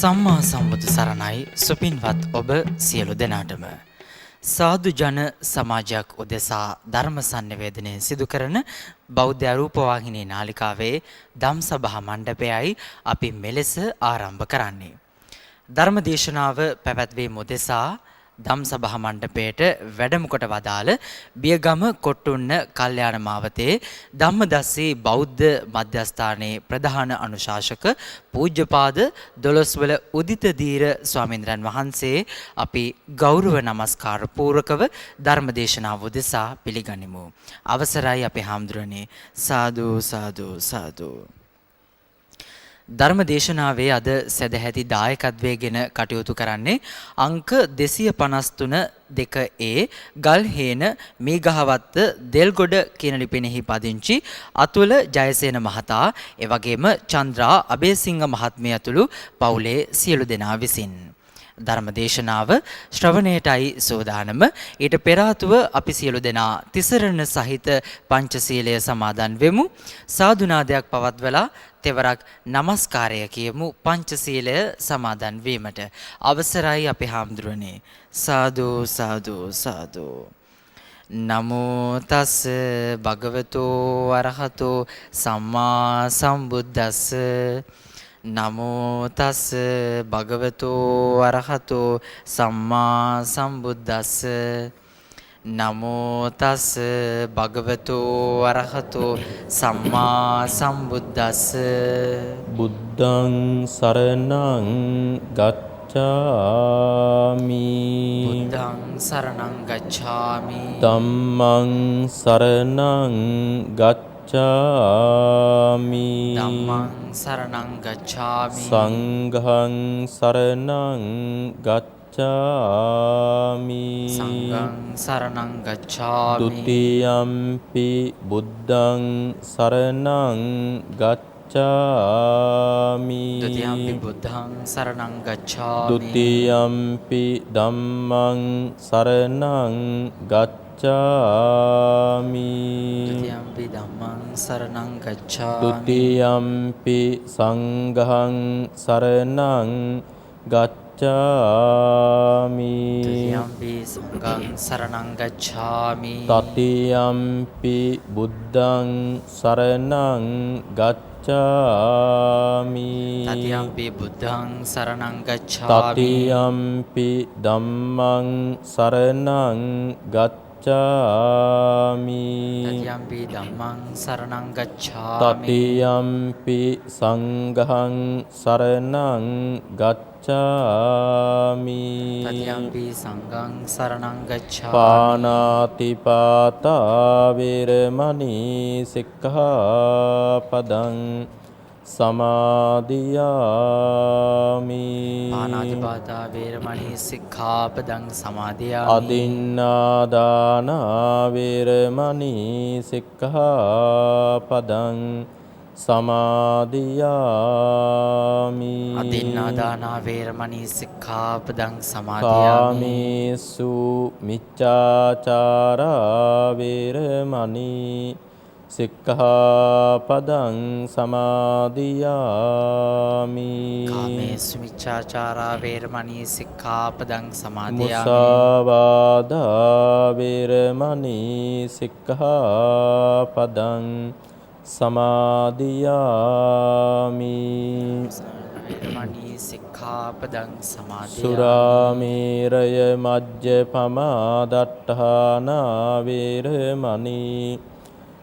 සම්මා සම්බුදු සරණයි සුපින්වත් ඔබ සියලු දෙනාටම සාදු ජන සමාජයක් උදෙසා ධර්ම සංනිවේදනය සිදු කරන බෞද්ධ රූපවාහිනී නාලිකාවේ ධම්සභා මණ්ඩපයයි අපි මෙලෙස ආරම්භ කරන්නේ. ධර්ම දේශනාව පැවැත්වීම උදෙසා ධම්සභා මණ්ඩපයට වැඩම කොට වදාළ බියගම කොට්ටුන්න කල්යාණ මාවතේ ධම්මදස්සී බෞද්ධ මධ්‍යස්ථානයේ ප්‍රධාන අනුශාසක පූජ්‍යපාද දොළොස්වල උදිත දීර ස්වාමීන්ද්‍රයන් වහන්සේ අපි ගෞරව නමස්කාර පූර්වකව ධර්ම දේශනාව උදෙසා පිළිගනිමු. අවසරයි අපේ හාමුදුරනේ. සාදු සාදු සාදු. ධර්ම දේශනාවේ අද සදැහැති දායකත්වයෙන් කටයුතු කරන්නේ අංක 253 2A ගල්හේන මීගහවත්ත දෙල්ගොඩ කියන ලිපිනෙහි පදිංචි අතුල ජයසේන මහතා එවැගේම චන්ද්‍රා අබේසිංහ මහත්මිය ඇතුළු පවුලේ සියලු දෙනා විසින් ධර්ම දේශනාව ශ්‍රවණයටයි සෝදානම. ඊට පෙර ආතුව අපි සියලු දෙනා තිසරණ සහිත පංචශීලය සමාදන් වෙමු. සාදුනාදයක් පවත්වලා තෙවරක් නමස්කාරය කියමු පංචශීලය සමාදන් වීමට. අවසරයි අපේ හාමුදුරනේ. සාදු සාදු සාදු. නමෝ තස් භගවතෝ අරහතෝ සම්මා සම්බුද්දස්ස. නමෝ තස් භගවතෝ අරහතෝ සම්මා සම්බුද්දස්ස. නමෝ තස් භගවතෝ අරහතෝ සම්මා සම්බුද්දස්ස. බුද්ධං සරණං ගච්ඡාමි. බුද්ධං සරණං ගච්ඡාමි. ධම්මං සරණං ගච්ඡාමි. ධම්මං සරණං ගච්ඡාමි. සංඝං සරණං ගච්ඡාමි. සංඝං සරණං ගච්ඡාමි. ဒ ුතියම්පි බුද්ධං සරණං ගච්ඡාමි. ဒ ුතියම්පි බුද්ධං සරණං ගච්ඡාමි. ဒ ුතියම්පි ධම්මං සරණං ගච්ඡාමි. ဒ ුතියම්පි ධම්මං සරණං ගච්ඡාමි. ဒ ුතියම්පි සංඝං සරණං ගච්ඡාමි. ဒ ුතියම්පි සංඝං සරණං ගච්ඡාමි. තතියම්පි බුද්ධං සරණං ගච්ඡාමි. තතියම්පි බුද්ධං සරණං ගච්ඡාමි. තතියම්පි ධම්මං සරණං ගච්ඡාමි. තතියම්පි ධම්මං සරණං ගච්ඡාමි. තතියම්පි සංඝං සරණං ගච්ඡාමි. තතියම්පි සංඝං සරණං ගච්ඡාමි. පාණාතිපාතා වේරමණී සික්ඛාපදං සමාදියාමි. පාණාතිපාතා වේරමණී සික්ඛාපදං සමාදියාමි. අදින්නාදාන වේරමණී සික්ඛාපදං සමාදියාමි. අදින්නාදාන වේරමණී සික්ඛාපදං සමාදියාමි. කාමේසු මිච්ඡාචාරා වේරමණී සික්ඛාපදං සමාදියාමි. කාමේසු මිච්ඡාචාරා වේරමණී සික්ඛාපදං සමාදියාමි. මුසාවාදා වේරමණී සික්ඛාපදං සමාදියාමි. වේරමණී සික්ඛාපදං සමාදියාමි. සුරාමේරය මජ්ජපමා දට්ඨානා වේරමණී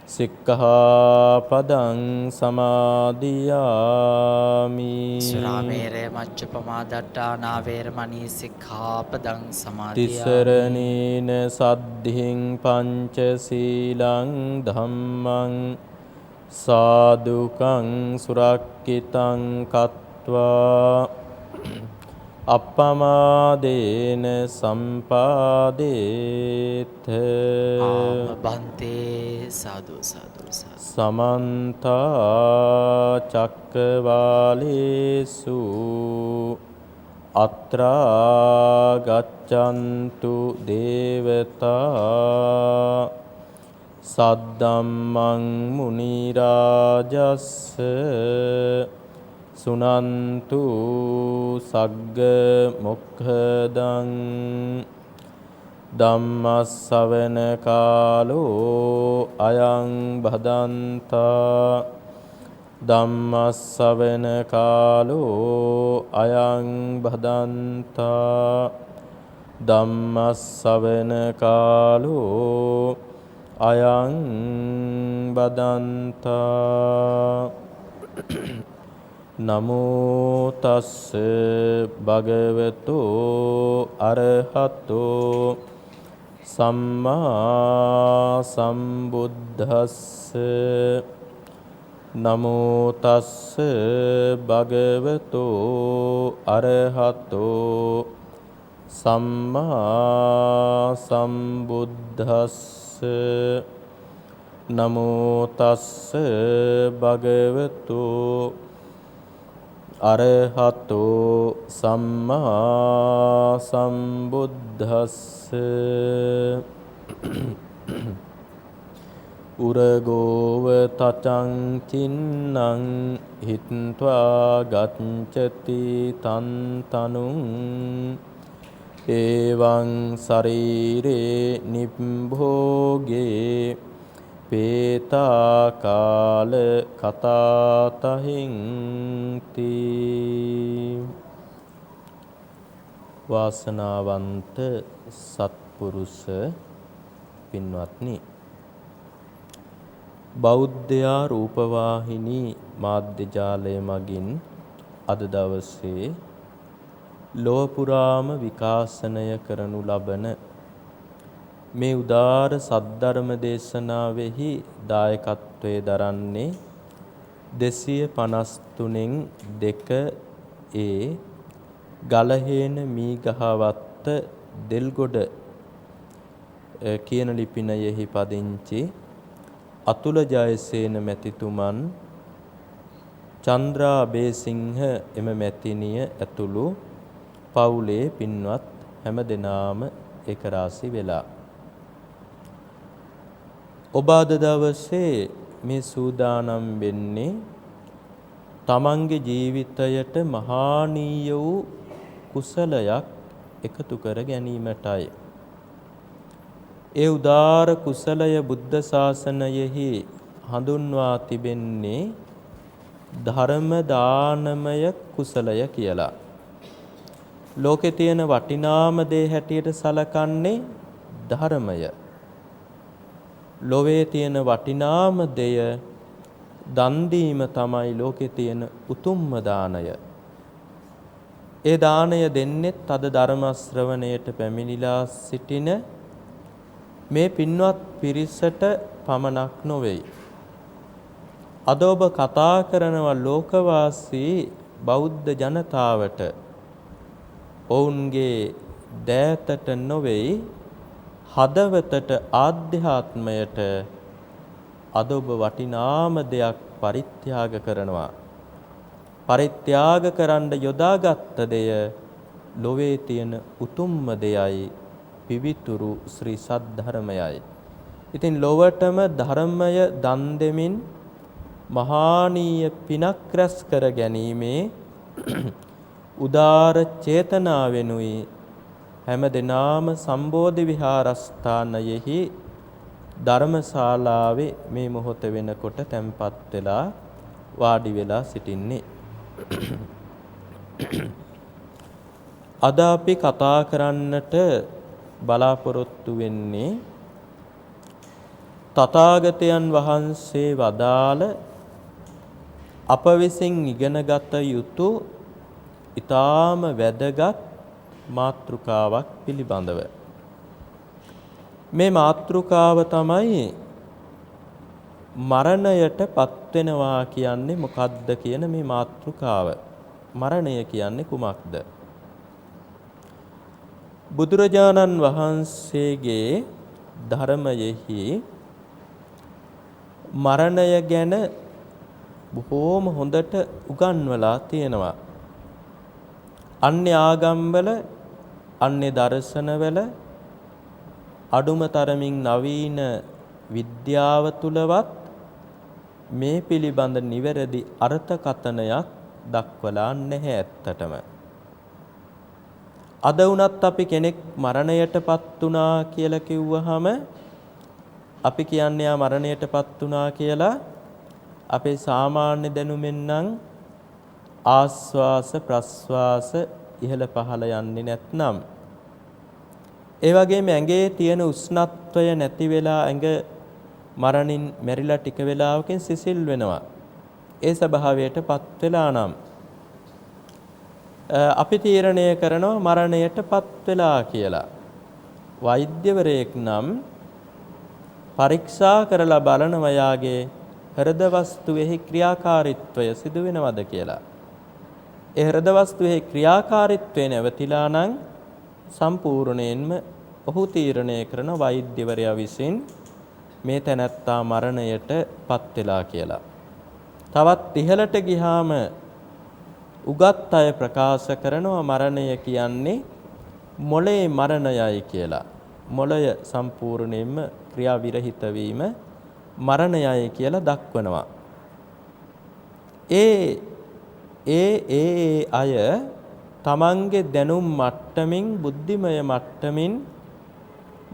සික්ඛාපදං සමාදියාමි. සුරාමේරය මජ්ජපමා දට්ඨානා වේරමණී සික්ඛාපදං සමාදියාමි. තිසරණේන සද්ධින් පංචශීලං ධම්මං සාදුකං සුරක්ඛිතං කତ୍වා අප්පමාදේන සම්පාදේත. බන්තේ සාදු සාදු සාදු. සමන්ත චක්කවාලේසු අත්‍රා ගච්ඡන්තු දේවතා සද්දම්මං මුනි රාජස්ස සුනන්තු සග්ග මොක්ඛදං ධම්මස්සවන කාලෝ අයං භදන්තා ධම්මස්සවන කාලෝ අයං භදන්තා ධම්මස්සවන කාලෝ අයං බදන්තා නමෝ තස්ස භගවතු අරහතෝ සම්මා සම්බුද්දස්ස නමෝ තස්ස භගවතු අරහතෝ සම්මා සම්බුද්දස්ස නමෝ තස්ස භගවතු අරහතෝ සම්මා සම්බුද්දස්ස උරගෝව තචං චින්නං හිත්වා ගච්ඡති තන් තනුං එවං ශරීරේ නිබ්භෝගේ පේතා කාල කතාතහින් තී වාසනාවන්ත සත්පුරුෂ පින්වත්නි, බෞද්ධයා රූපවාහිනී මාධ්‍ය ජාලය මගින් අද දවසේ ලොව පුරාම විකාශනය කරනු ලබන මේ උදාර සද්ධර්ම දේශනාවෙහි දායකත්වයේ දරන්නේ 253න් 2A ගලහේන මීගහවත්ත දෙල්ගොඩ කියන ලිපිනයෙහි පදිංචි අතුල ජයසේන මැතිතුමන්, චන්ද්‍රා බේසිංහ එම මැතිණිය ඇතුළු පවුලේ පින්වත් හැම දෙනාම එක රාශි වෙලා ඔබ අද දවසේ මේ සූදානම් වෙන්නේ තමන්ගේ ජීවිතයට මහානීය වූ කුසලයක් එකතු කර ගැනීමටයි. ඒ උදාර කුසලය බුද්ධ ශාසනයෙහි හඳුන්වා තිබෙන්නේ ධර්ම දානමය කුසලය කියලා. ලෝකේ තියෙන වටිනාම දේ හැටියට සලකන්නේ ධර්මය. ලෝකේ තියෙන වටිනාම දෙය දන් දීම තමයි ලෝකේ තියෙන උතුම්ම දානය. ඒ දානය දෙන්නේ තද ධර්ම ශ්‍රවණයට පැමිණිලා සිටින මේ පින්වත් පිරිසට පමණක් නොවේයි. අද ඔබ කතා කරනවා ලෝකවාසී බෞද්ධ ජනතාවට, ඔවුන්ගේ දෑතට නොවේයි හදවතට, ආධ්‍යාත්මයට අද ඔබ වටිනාම දෙයක් පරිත්‍යාග කරනවා. පරිත්‍යාග කරන්න යොදාගත් දෙය ලොවේ තියෙන උතුම්ම දෙයයි, පිවිතුරු ශ්‍රී සද්ධර්මයයි. ඉතින් ලොවටම ධර්මය දන් දෙමින් මහානීය පිනක් රැස් කර ගැනීමේ උදාර චේතනාවෙනුයි හැම දිනාම සම්බෝධි විහාරස්ථානයෙහි ධර්මශාලාවේ මේ මොහොත වෙනකොට තැන්පත් වෙලා වාඩි වෙලා සිටින්නේ. අද අපි කතා කරන්නට බලාපොරොත්තු වෙන්නේ තථාගතයන් වහන්සේ වදාළ අප විසින් ඉගෙනගත යුතු ඊටාම වැදගත් මාතෘකාවක් පිළිබඳව. මේ මාතෘකාව තමයි මරණයට පත්වෙනවා කියන්නේ මොකක්ද කියන මේ මාතෘකාව. මරණය කියන්නේ කුමක්ද? බුදුරජාණන් වහන්සේගේ ධර්මයෙහි මරණය ගැන බොහෝම හොඳට උගන්වලා තියෙනවා. අන්‍ය ආගම්වල, අන්‍ය දර්ශනවල, අඩුම තරමින් නවීන විද්‍යාව තුලවත් මේ පිළිබඳ නිවැරදි අර්ථකථනයක් දක්වලා නැහැ ඇත්තටම. අද වුණත් අපි කෙනෙක් මරණයටපත් වුණා කියලා කිව්වහම අපි කියන්නේ යා මරණයටපත් වුණා කියලා අපේ සාමාන්‍ය දැනුමෙන් නම් ආස්වාස ප්‍රස්වාස ඉහළ පහළ යන්නේ නැත්නම් ඒ වගේම ඇඟේ තියෙන උෂ්ණත්වය නැති වෙලා ඇඟ මරණින් මැරිලා ටික වෙලාවකින් සිසිල් වෙනවා. ඒ ස්වභාවයටපත් වෙලා නම් අපි තීරණය කරනවා මරණයටපත් වෙලා කියලා. වෛද්‍යවරයෙක් නම් පරීක්ෂා කරලා බලනවා යාගේ හෘද වස්තුවේ ක්‍රියාකාරීත්වය සිදු වෙනවද කියලා. ඒ හෘද වස්තුවේ ක්‍රියාකාරීත්වය නැවතිලා නම් සම්පූර්ණයෙන්ම ඔහු තීරණය කරන වෛද්‍යවරයා විසින් මේ තැනැත්තා මරණයටපත් වෙලා කියලා. තවත් ඉහළට ගියාම උගත් අය ප්‍රකාශ කරනවා මරණය කියන්නේ මොළේ මරණයයි කියලා. මොළය සම්පූර්ණයෙන්ම ක්‍රියා විරහිත වීම මරණයයි කියලා දක්වනවා. ඒ අය තමන්ගේ දැනුම් මට්ටමින් බුද්ධිමය මට්ටමින්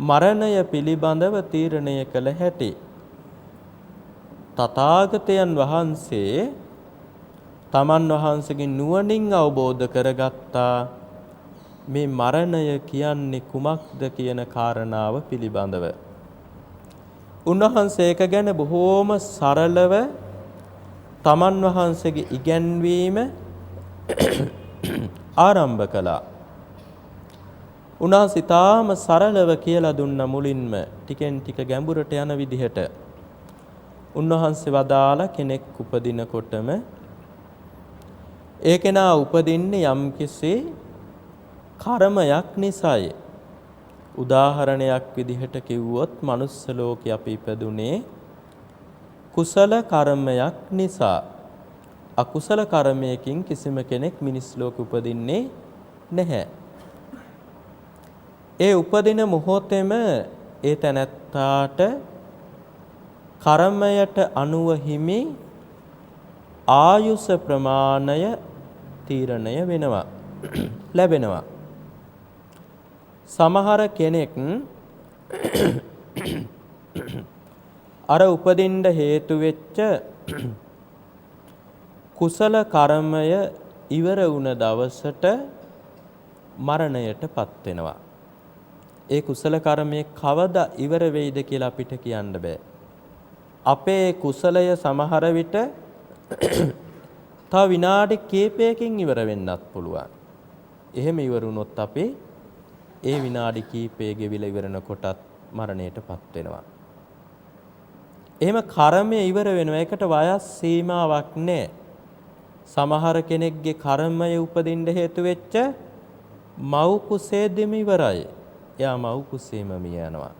මරණය පිළිබඳව තීරණය කළ හැටි. තථාගතයන් වහන්සේ තමන් වහන්සේගේ නුවණින් අවබෝධ කරගත්තා මේ මරණය කියන්නේ කුමක්ද කියන කාරණාව පිළිබඳව. උන්වහන්සේ ඒක ගැන බොහෝම සරලව තමන් වහන්සේගේ ඉගැන්වීම ආරම්භ කළා. උන්වහන්සේ තාම සරලව කියලා දුන්න මුලින්ම ටිකෙන් ටික ගැඹුරට යන විදිහට උන්වහන්සේ වදාලා කෙනෙක් උපදිනකොටම ඒ කෙනා උපදින්නේ යම්කිසි කර්මයක් නිසායි. උදාහරණයක් විදිහට කිව්වොත් මනුස්ස ලෝකේ අපි ඉපදුනේ කුසල කර්මයක් නිසා. අකුසල කර්මයකින් කිසිම කෙනෙක් මිනිස් ලෝකෙ උපදින්නේ නැහැ. ඒ උපදින මොහොතේම ඒ තැනැත්තාට කර්මයට අනුව හිමි ආයුෂ ප්‍රමාණය තීරණය වෙනවා ලැබෙනවා. සමහර කෙනෙක් අර උපදින්න හේතු වෙච්ච කුසල කර්මය ඉවර වුණ දවසට මරණයටපත් වෙනවා. ඒ කුසල කර්මයේ කවදා ඉවර වෙයිද කියලා අපිට කියන්න බෑ. අපේ කුසලය සමහර විට තව විනාඩි කිහිපයකින් ඉවර වෙන්නත් පුළුවන්. එහෙම ඉවර වුණොත් අපි ඒ විනාඩි කිහිපය ගෙවිලා ඉවරනකොටත් මරණයටපත් වෙනවා. එහෙම කර්මය ඉවර වෙනවා. ඒකට වයස් සීමාවක් නැහැ. සමහර කෙනෙක්ගේ කර්මය උපදින්න හේතු වෙච්ච මව් කුසේදීම ඉවරයි. එයා මව් කුසේම මිය යනවා.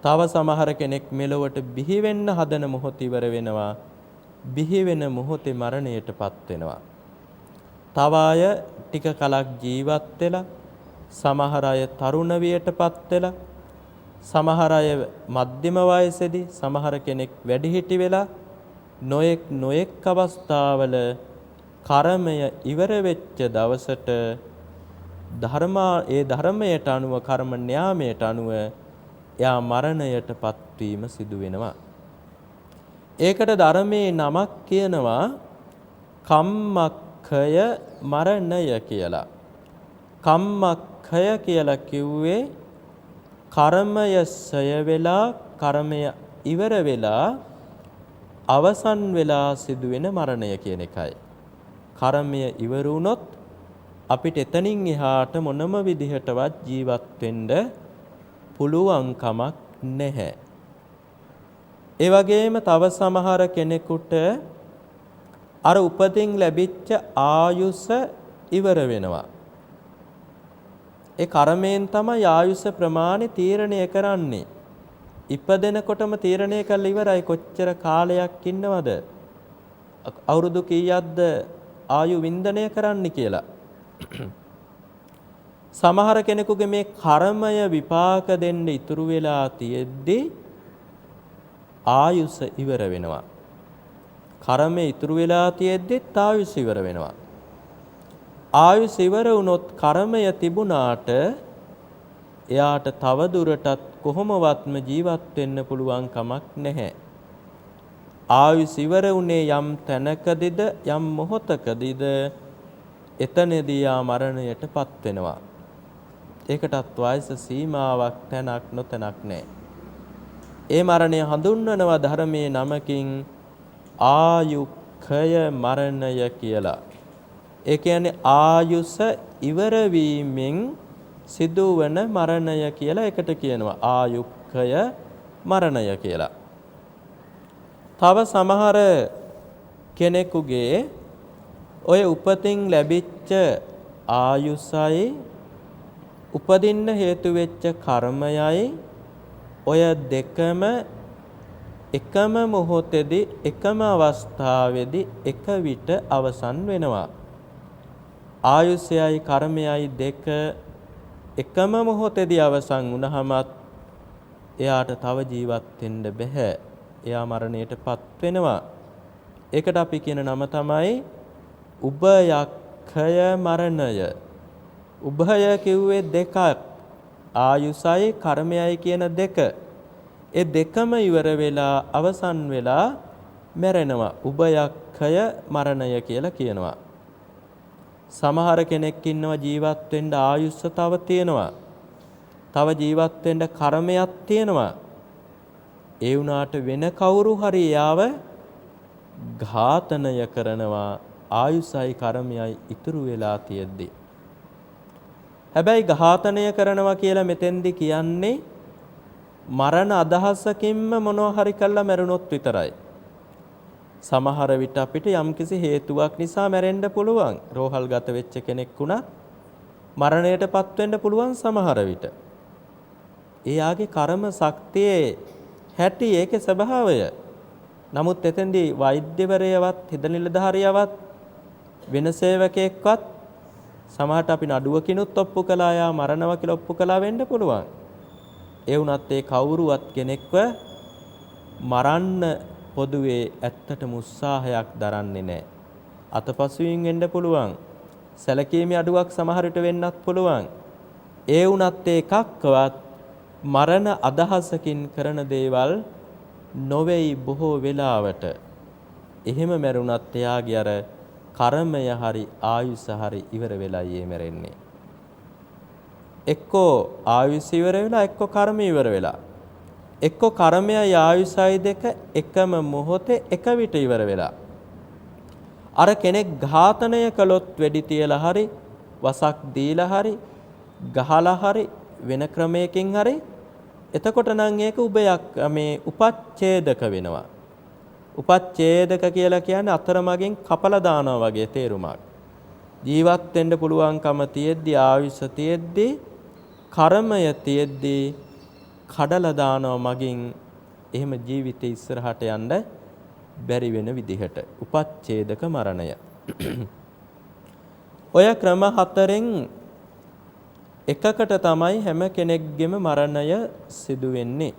තව සමහර කෙනෙක් මෙලොවට බිහි වෙන්න හදන මොහොත ඉවර වෙනවා. බිහි වෙන මොහොතේ මරණයටපත් වෙනවා. තව අය ටික කලක් ජීවත් වෙලා සමහර අය තරුණ වියටපත් වෙලා සමහර අය මධ්‍යම වයසේදී සමහර කෙනෙක් වැඩිහිටි වෙලා නොඑක් අවස්ථාවල කර්මය ඉවර වෙච්ච දවසට ඒ ධර්මයට අනුව කර්ම න්‍යාමයට අනුව එයා මරණයටපත් වීම සිදු වෙනවා. ඒකට ධර්මයේ නමක් කියනවා කම්මක්ඛය මරණය කියලා. කම්මක්ඛය කියලා කිව්වේ කර්මය සය වෙලා කර්මය ඉවර වෙලා අවසන් වෙලා සිදුවෙන මරණය කියන එකයි. කර්මය ඉවර වුණොත් අපිට එතනින් එහාට මොනම විදිහටවත් ජීවත් වෙන්න පුළුවන් කමක් නැහැ. ඒ වගේම තව සමහර කෙනෙකුට අර උපතින් ලැබිච්ච ආයුෂ ඉවර වෙනවා. ඒ කර්මයෙන් තමයි ආයුෂ ප්‍රමාණය තීරණය කරන්නේ. ඉපදෙනකොටම තීරණය කරලා ඉවරයි කොච්චර කාලයක් ඉන්නවද? අවුරුදු කීයක්ද ආයු වින්දනය කරන්න කියලා. සමහර කෙනෙකුගේ මේ කර්මය විපාක දෙන්න ඉතුරු වෙලා තියෙද්දි ආයුෂ ඉවර වෙනවා. කර්මය ඉතුරු වෙලා තියෙද්දිත් ආයුෂ ඉවර වෙනවා. ආයුෂ ඉවර වුණොත් කර්මය තිබුණාට එයාට තව දුරටත් කොහොමවත්ම ජීවත් වෙන්න පුළුවන් කමක් නැහැ. ආයුෂ ඉවර වුණේ යම් තැනකදීද යම් මොහොතකදීද එතනදී යා මරණයටපත් වෙනවා. ඒකටත් වයස සීමාවක් තැනක් නොතැනක් නැහැ. ඒ මරණය හඳුන්වනවා ධර්මයේ නමකින් ආයුක්ඛය මරණය කියලා. ඒ කියන්නේ ආයුෂ ඉවර වීමෙන් සිදුවන මරණය කියලා එකට කියනවා ආයුක්ඛය මරණය කියලා. තව සමහර කෙනෙකුගේ ඔය උපතින් ලැබිච්ච ආයුෂයි උපදින්න හේතු වෙච්ච කර්මයයි ඔය දෙකම එකම මොහොතේදී එකම අවස්ථාවේදී එක විට අවසන් වෙනවා. ආයුෂයයි කර්මයයි දෙක එකම මොහොතේදී අවසන් වුණාමත් එයාට තව ජීවත් වෙන්න බෑ. එයා මරණයටපත් වෙනවා. ඒකට අපි කියන නම තමයි උභයක්ඛය මරණය. උභය කිව්වේ දෙකක්. ආයුෂයි කර්මයයි කියන දෙක. ඒ දෙකම ඉවර වෙලා අවසන් වෙලා මැරෙනවා. උභයක්ඛය මරණය කියලා කියනවා. සමහර කෙනෙක් ඉන්නවා ජීවත් වෙන්න ආයුෂ තව තියෙනවා. තව ජීවත් වෙන්න කර්මයක් තියෙනවා. ඒ වුණාට වෙන කවුරු හරි යාව ඝාතනය කරනවා ආයුෂයි කර්මයයි ඉතුරු වෙලා තියෙද්දි. හැබැයි ඝාතනය කරනවා කියලා මෙතෙන්දි කියන්නේ මරණ අදහසකින්ම මොනවා හරි කළා මැරුණොත් විතරයි. සමහර විට අපිට යම්කිසි හේතුවක් නිසා මැරෙන්න පුළුවන්. රෝහල්ගත වෙච්ච කෙනෙක් වුණත් මරණයටපත් වෙන්න පුළුවන් සමහර විට. එයාගේ කර්ම ශක්තියේ හැටි ඒකේ ස්වභාවය. නමුත් එතෙන්දී වෛද්‍යවරයවත් හිත නිලධාරියවත් වෙන සේවකයෙක්වත් සමහරට අපි නඩුවකිනුත් ඔප්පු කළා යා මරණවා කියලා ඔප්පු කළා වෙන්න පුළුවන්. ඒ වුණත් ඒ කවුරුවත් කෙනෙක්ව මරන්න පොදුවේ ඇත්තටම උත්සාහයක් දරන්නේ නැහැ. අතපසුවෙන් වෙන්න පුළුවන්. සැලකීමේ අඩුවක් සමහර විට වෙන්නත් පුළුවන්. ඒ වුණත් ඒකක්වත් මරණ අදහසකින් කරන දේවල් නොවේයි බොහෝ වෙලාවට. එහෙම මැරුණත් එයාගේ අර කර්මය හරි ආයුෂ හරි ඉවර වෙලායි ඒ මැරෙන්නේ. එක්කෝ ආයුෂ ඉවර වෙලා එක්කෝ කර්ම ඉවර වෙලා. එක්කෝ කර්මයයි ආයුෂයි දෙක එකම මොහොතේ එක විට ඉවර වෙලා. අර කෙනෙක් ඝාතනය කළොත් වෙඩි තියලා හරි වසක් දීලා හරි ගහලා හරි වෙන ක්‍රමයකින් හරි එතකොට නම් ඒක උභයක් මේ උපච්ඡේදක වෙනවා. උපච්ඡේදක කියලා කියන්නේ අතරමඟින් කපලා දානවා වගේ තේරුමක්. ජීවත් වෙන්න පුළුවන්කම තියෙද්දි ආයුෂ තියෙද්දි කර්මය තියෙද්දි කඩලා දානවා මගින් එහෙම ජීවිතේ ඉස්සරහට යන්න බැරි වෙන විදිහට උපච්ඡේදක මරණය. ඔය ක්‍රම හතරෙන් එකකට තමයි හැම කෙනෙක්ගේම මරණය සිදු වෙන්නේ.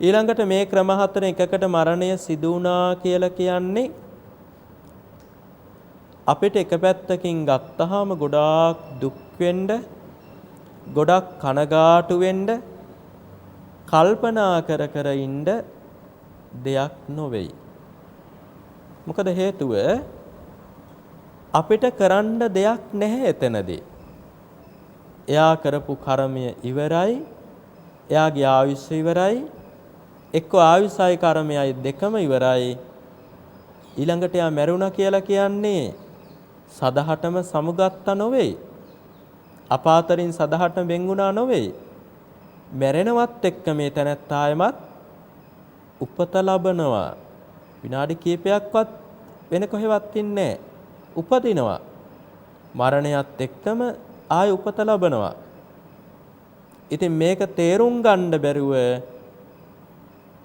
ඊළඟට මේ ක්‍රම හතරෙන් එකකට මරණය සිදු වුණා කියලා කියන්නේ අපිට එක පැත්තකින් ගත්තාම ගොඩාක් දුක් වෙන්න, ගොඩක් කනගාටු වෙන්න, කල්පනා කර කර ඉන්න දෙයක් නොවේයි. මොකද හේතුව අපිට කරන්න දෙයක් නැහැ එතනදී. එයා කරපු කර්මය ඉවරයි, එයාගේ ආයුෂ ඉවරයි, එක්ක ආයුෂයි කර්මයයි දෙකම ඉවරයි. ඊළඟට එයා මැරුණා කියලා කියන්නේ සදහටම සමුගත්තා නොවේයි. අපාතරින් සදහටම වෙන්ුණා නොවේයි. මැරෙනවත් එක්ක මේ තැනැත්තායමත් උපත ලබනවා. විනාඩි කිහිපයක්වත් වෙන කොහෙවත් ඉන්නේ නැහැ. උපදිනවා. මරණයත් එක්කම ආය උපත ලබනවා. ඉතින් මේක තේරුම් ගන්න බැරුව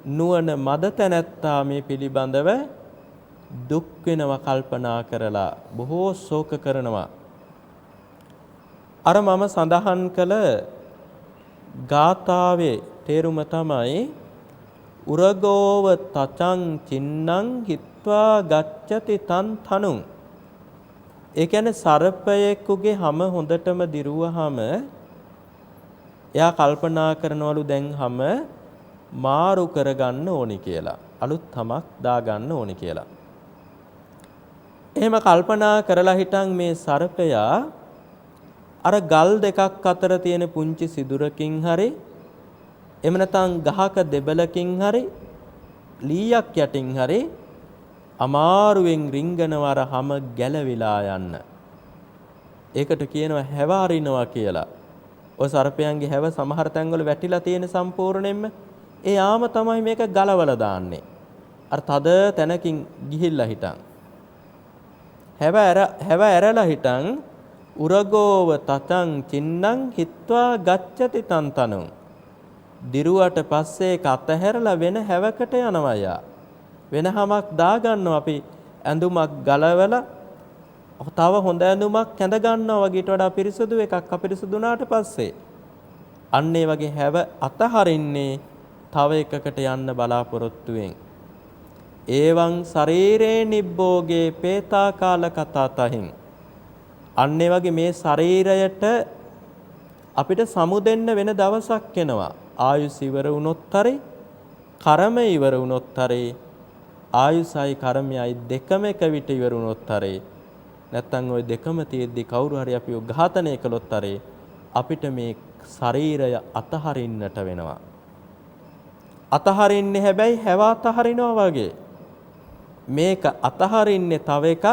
නුවණ මද තැනැත්තා මේ පිළිබඳව දුක් වෙනවා කල්පනා කරලා බොහෝ ශෝක කරනවා. අර මම සඳහන් කළ ගාථාවේ තේරුම තමයි උරගෝව තචං චින්නං හිත්වා ගච්ඡති තන් තනුං. ඒ කියන්නේ සර්පයෙකුගේ හැම හොඳටම දිරුවහම එයා කල්පනා කරනවලු දැන් හැම මාරු කරගන්න ඕනි කියලා. අලුත් හැමක් දාගන්න ඕනි කියලා. එහෙම කල්පනා කරලා හිටන් මේ සර්පයා අර ගල් දෙකක් අතර තියෙන පුංචි සිදුරකින් හරි එහෙම නැත්නම් ගහක දෙබලකින් හරි ලීයක් යටින් හරි අමාරුවෙන් රිංගනවර හැම ගැලවිලා යන්න. ඒකට කියනවා හැව අරිනවා කියලා. ඔය සර්පයන්ගේ හැව සමහර තැන්වල වැටිලා තියෙන සම්පූර්ණයෙන්ම ඒ යාම තමයි මේක ගලවලා දාන්නේ. අර තද තැනකින් ගිහිල්ලා හිටන්. හැව ඇරලා හිටන් උරගෝව තතං චින්නං හිත්වා ගච්ඡති තන්තනුං. දිරුවට පස්සේ ඒක අතහැරලා වෙන හැවකට යනවා යා. වෙන හැමක් දාගන්නවා අපි ඇඳුමක් ගලවලා තව හොඳ ඇඳුමක් කැඳ ගන්නවා වගේට වඩා පිරිසුදු එකක් අපිරිසුදු වුණාට පස්සේ අන්න ඒ වගේ හැව අතහරින්නේ තව එකකට යන්න බලාපොරොත්තුෙන්. ඒවං ශරීරේ නිබ්බෝගේ පේතා කාල කතාතහින්. අන්න ඒ වගේ මේ ශරීරයට අපිට සමුදෙන්න වෙන දවසක් එනවා. ආයුෂ ඉවර වුණොත් හරි කර්ම ඉවර වුණොත් හරි ආයුසයි කර්මයයි දෙකම එක විට ඉවර වුණොත් හරි නැත්තම් ওই දෙකම තියෙද්දි කවුරු හරි අපිව ඝාතනය කළොත් හරි අපිට මේ ශරීරය අතහරින්නට වෙනවා. අතහරින්නේ හැබැයි හැව අතහරිනවා වගේ. මේක අතහරින්නේ තව එකක්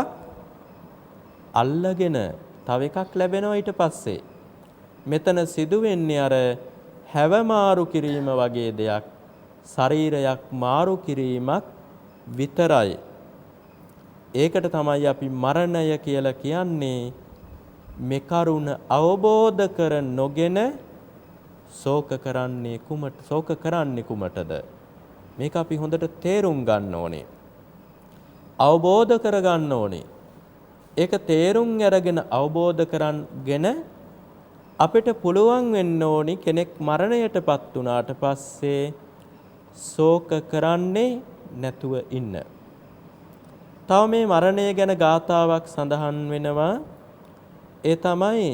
අල්ලගෙන තව එකක් ලැබෙනවා ඊට පස්සේ. මෙතන සිදු වෙන්නේ අර හැව මාරු කිරීම වගේ දෙයක්. ශරීරයක් මාරු කිරීමක් විතරයි. ඒකට තමයි අපි මරණය කියලා කියන්නේ. මේ කරුණ අවබෝධ කර නොගෙන ශෝක කරන්නේ කුමටද? මේක අපි හොඳට තේරුම් ගන්න ඕනේ. අවබෝධ කර ගන්න ඕනේ. ඒක තේරුම් අරගෙන අවබෝධ කරගෙන අපිට පුළුවන් වෙන්න ඕනි කෙනෙක් මරණයටපත් වුණාට පස්සේ ශෝක කරන්නේ නැතුව ඉන්න. තව මේ මරණය ගැන ගාථාවක් සඳහන් වෙනවා. ඒ තමයි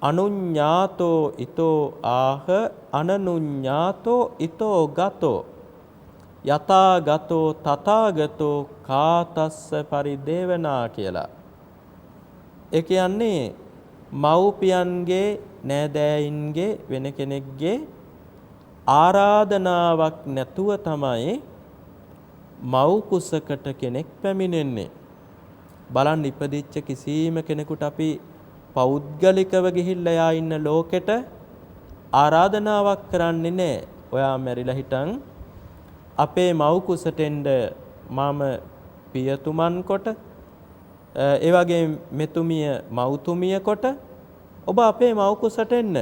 අනුඤ්ඤාතෝ ඊතෝ ආහ අනනුඤ්ඤාතෝ ඊතෝ ගතෝ යතා ගතෝ තථා ගතෝ කාතස්ස පරිදේවනා කියලා. ඒ කියන්නේ මව්පියන්ගේ නෑදෑයින්ගේ වෙන කෙනෙක්ගේ ආරාධනාවක් නැතුව තමයි මව් කුසකට කෙනෙක් පැමිණෙන්නේ. බලන්න ඉපදිච්ච කිසිම කෙනෙකුට අපි පෞද්ගලිකව ගිහිල්ලා යා ඉන්න ලෝකෙට ආරාධනාවක් කරන්නේ නැහැ. ඔයා මැරිලා හිටන් අපේ මව් කුසට එන්න මම පියතුමන් කොට ඒ වගේ මෙතුමිය මව්තුමිය කොට ඔබ අපේ මව් කුසට එන්න.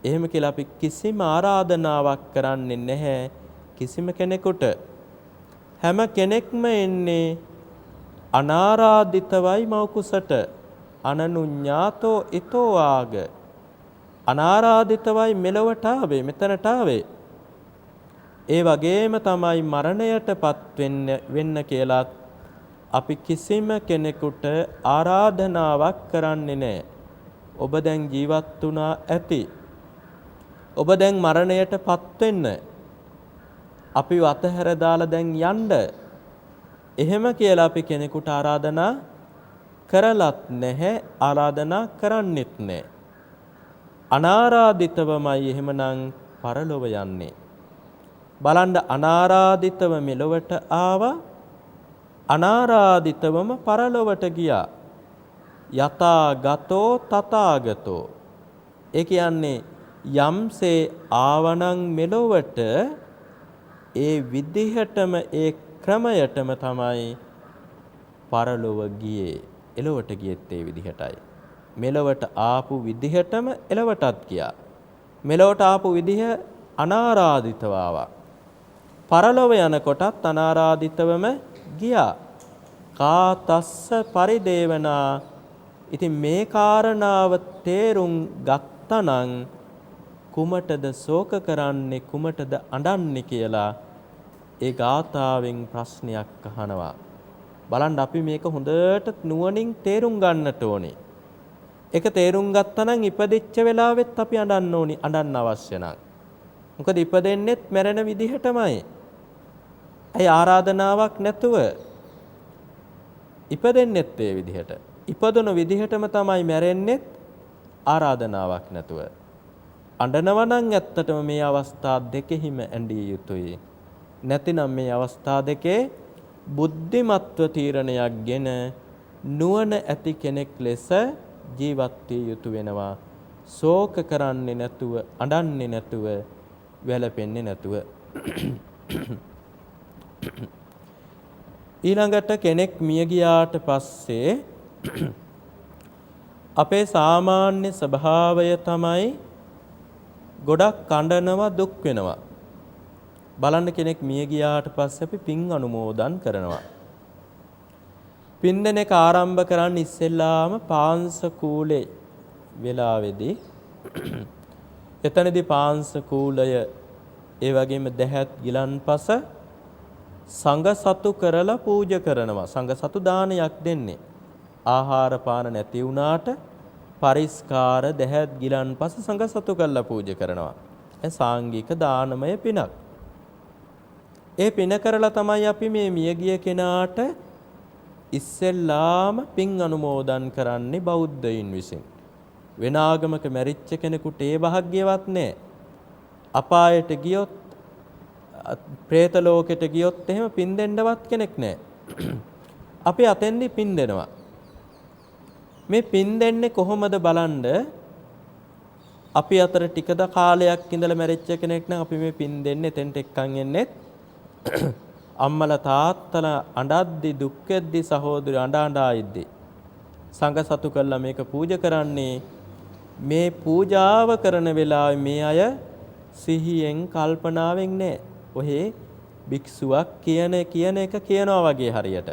එහෙම කියලා අපි කිසිම ආරාධනාවක් කරන්නේ නැහැ කිසිම කෙනෙකුට. හැම කෙනෙක්ම එන්නේ අනාරාධිතවයි මව් කුසට. අනනුඤ්ඤාතෝ ඊතෝ ආග. අනාරාධිතවයි මෙලවට ආවේ මෙතනට ආවේ. ඒ වගේම තමයි මරණයටපත් වෙන්න කියලා අපි කිසිම කෙනෙකුට ආරාධනාවක් කරන්නේ නැහැ. ඔබ දැන් ජීවත් වුණා ඇති. ඔබ දැන් මරණයටපත් වෙන්න. අපි අතහැර දාලා දැන් යන්න. එහෙම කියලා අපි කෙනෙකුට ආරාධනා කරලත් නැහැ, ආරාධනා කරන්නෙත් නැහැ. අනාරාධිතවමයි එහෙමනම් පරලොව යන්නේ. බලන්න අනාරාධිතව මෙලොවට ආවා, අනාරාධිතවම පරලොවට ගියා. යතා ගතෝ තථා ගතෝ. ඒ කියන්නේ යම්සේ ආවනම් මෙලොවට ඒ විදිහටම ඒ ක්‍රමයටම තමයි පරලොව ගියේ. එලොවට ගියෙත් ඒ විදිහටයි. මෙලොවට ආපු විදිහටම එලොවටත් ගියා. මෙලොවට ආපු විදිහ අනාරාධිතව ආවා. පරලොව යනකොටත් අනාරාධිතවම ගියා. කාතස්ස පරිදේවනා. ඉතින් මේ කාරණාව තේරුම් ගත්තනම් කුමටද ශෝක කරන්නේ කුමටද අඬන්නේ කියලා ඒ ගාථාවෙන් ප්‍රශ්නයක් අහනවා. බලන්න අපි මේක හොඳට නුවණින් තේරුම් ගන්නට ඕනේ. ඒක තේරුම් ගත්තා නම් ඉපදෙච්ච වෙලාවෙත් අපි අඬන්න ඕනි. අඬන්න අවශ්‍ය නම්. මොකද ඉපදෙන්නෙත් මැරෙන විදිහටමයි. ඇයි ආරාධනාවක් නැතුව ඉපදෙන්නෙත් ඒ විදිහට. ඉපදුන විදිහටම තමයි මැරෙන්නෙත් ආරාධනාවක් නැතුව. අඬනවා නම් ඇත්තටම මේ අවස්ථා දෙකෙහිම ඇඬිය යුතුයි. නැතිනම් මේ අවස්ථා දෙකේ බුද්ධිමත්ව තීරණයක්ගෙන නුවණ ඇති කෙනෙක් ලෙස ජීවත් විය යුතු වෙනවා. ශෝක කරන්නේ නැතුව, අඬන්නේ නැතුව, වැළපෙන්නේ නැතුව. ඊළඟට කෙනෙක් මිය ගියාට පස්සේ අපේ සාමාන්‍ය ස්වභාවය තමයි ගොඩක් අඬනවා, දුක් වෙනවා. බලන්න කෙනෙක් මිය ගියාට පස්සේ අපි පින් අනුමෝදන් කරනවා. පින් දෙන එක ආරම්භ කරන්න ඉස්සෙල්ලාම පාංශකූලේ වෙලාවේදී එතනදී පාංශකූලය ඒ වගේම දැහැත් ගිලන්පස සංඝ සතු කරලා පූජා කරනවා. සංඝ සතු දානයක් දෙන්නේ. ආහාර පාන නැති වුණාට පරිස්කාර දැහැත් ගිලන්පස සංඝ සතු කරලා පූජා කරනවා. ඒ සාංගික දානමය පිනක්. ඒ පින කරලා තමයි අපි මේ මියගිය කෙනාට ඉස්සෙල්ලාම පින් අනුමෝදන් කරන්නේ බෞද්ධයින් විසින්. වෙන ආගමක මැරිච්ච කෙනෙකුට ඒ භාග්‍යවත් නැහැ. අපායට ගියොත්, പ്രേත ලෝකෙට ගියොත් එහෙම පින් දෙන්නවත් කෙනෙක් නැහැ. අපි අතෙන්දි පින් දෙනවා. මේ පින් දෙන්නේ කොහොමද බලන්න? අපි අතර ටිකද කාලයක් ඉඳලා මැරිච්ච කෙනෙක් නම් අපි මේ පින් දෙන්නේ එතෙන්ට එක්කන් එන්නේ අම්මලා තාත්තලා අඬද්දි දුක් වෙද්දි සහෝදරය අඬා ඉද්දි සංඝ සතු කළා මේක පූජා කරන්නේ. මේ පූජාව කරන වෙලාවේ මේ අය සිහියෙන් කල්පනාවෙන් නෑ. ඔහේ භික්ෂුවක් කියන එක කියනවා වගේ හරියට.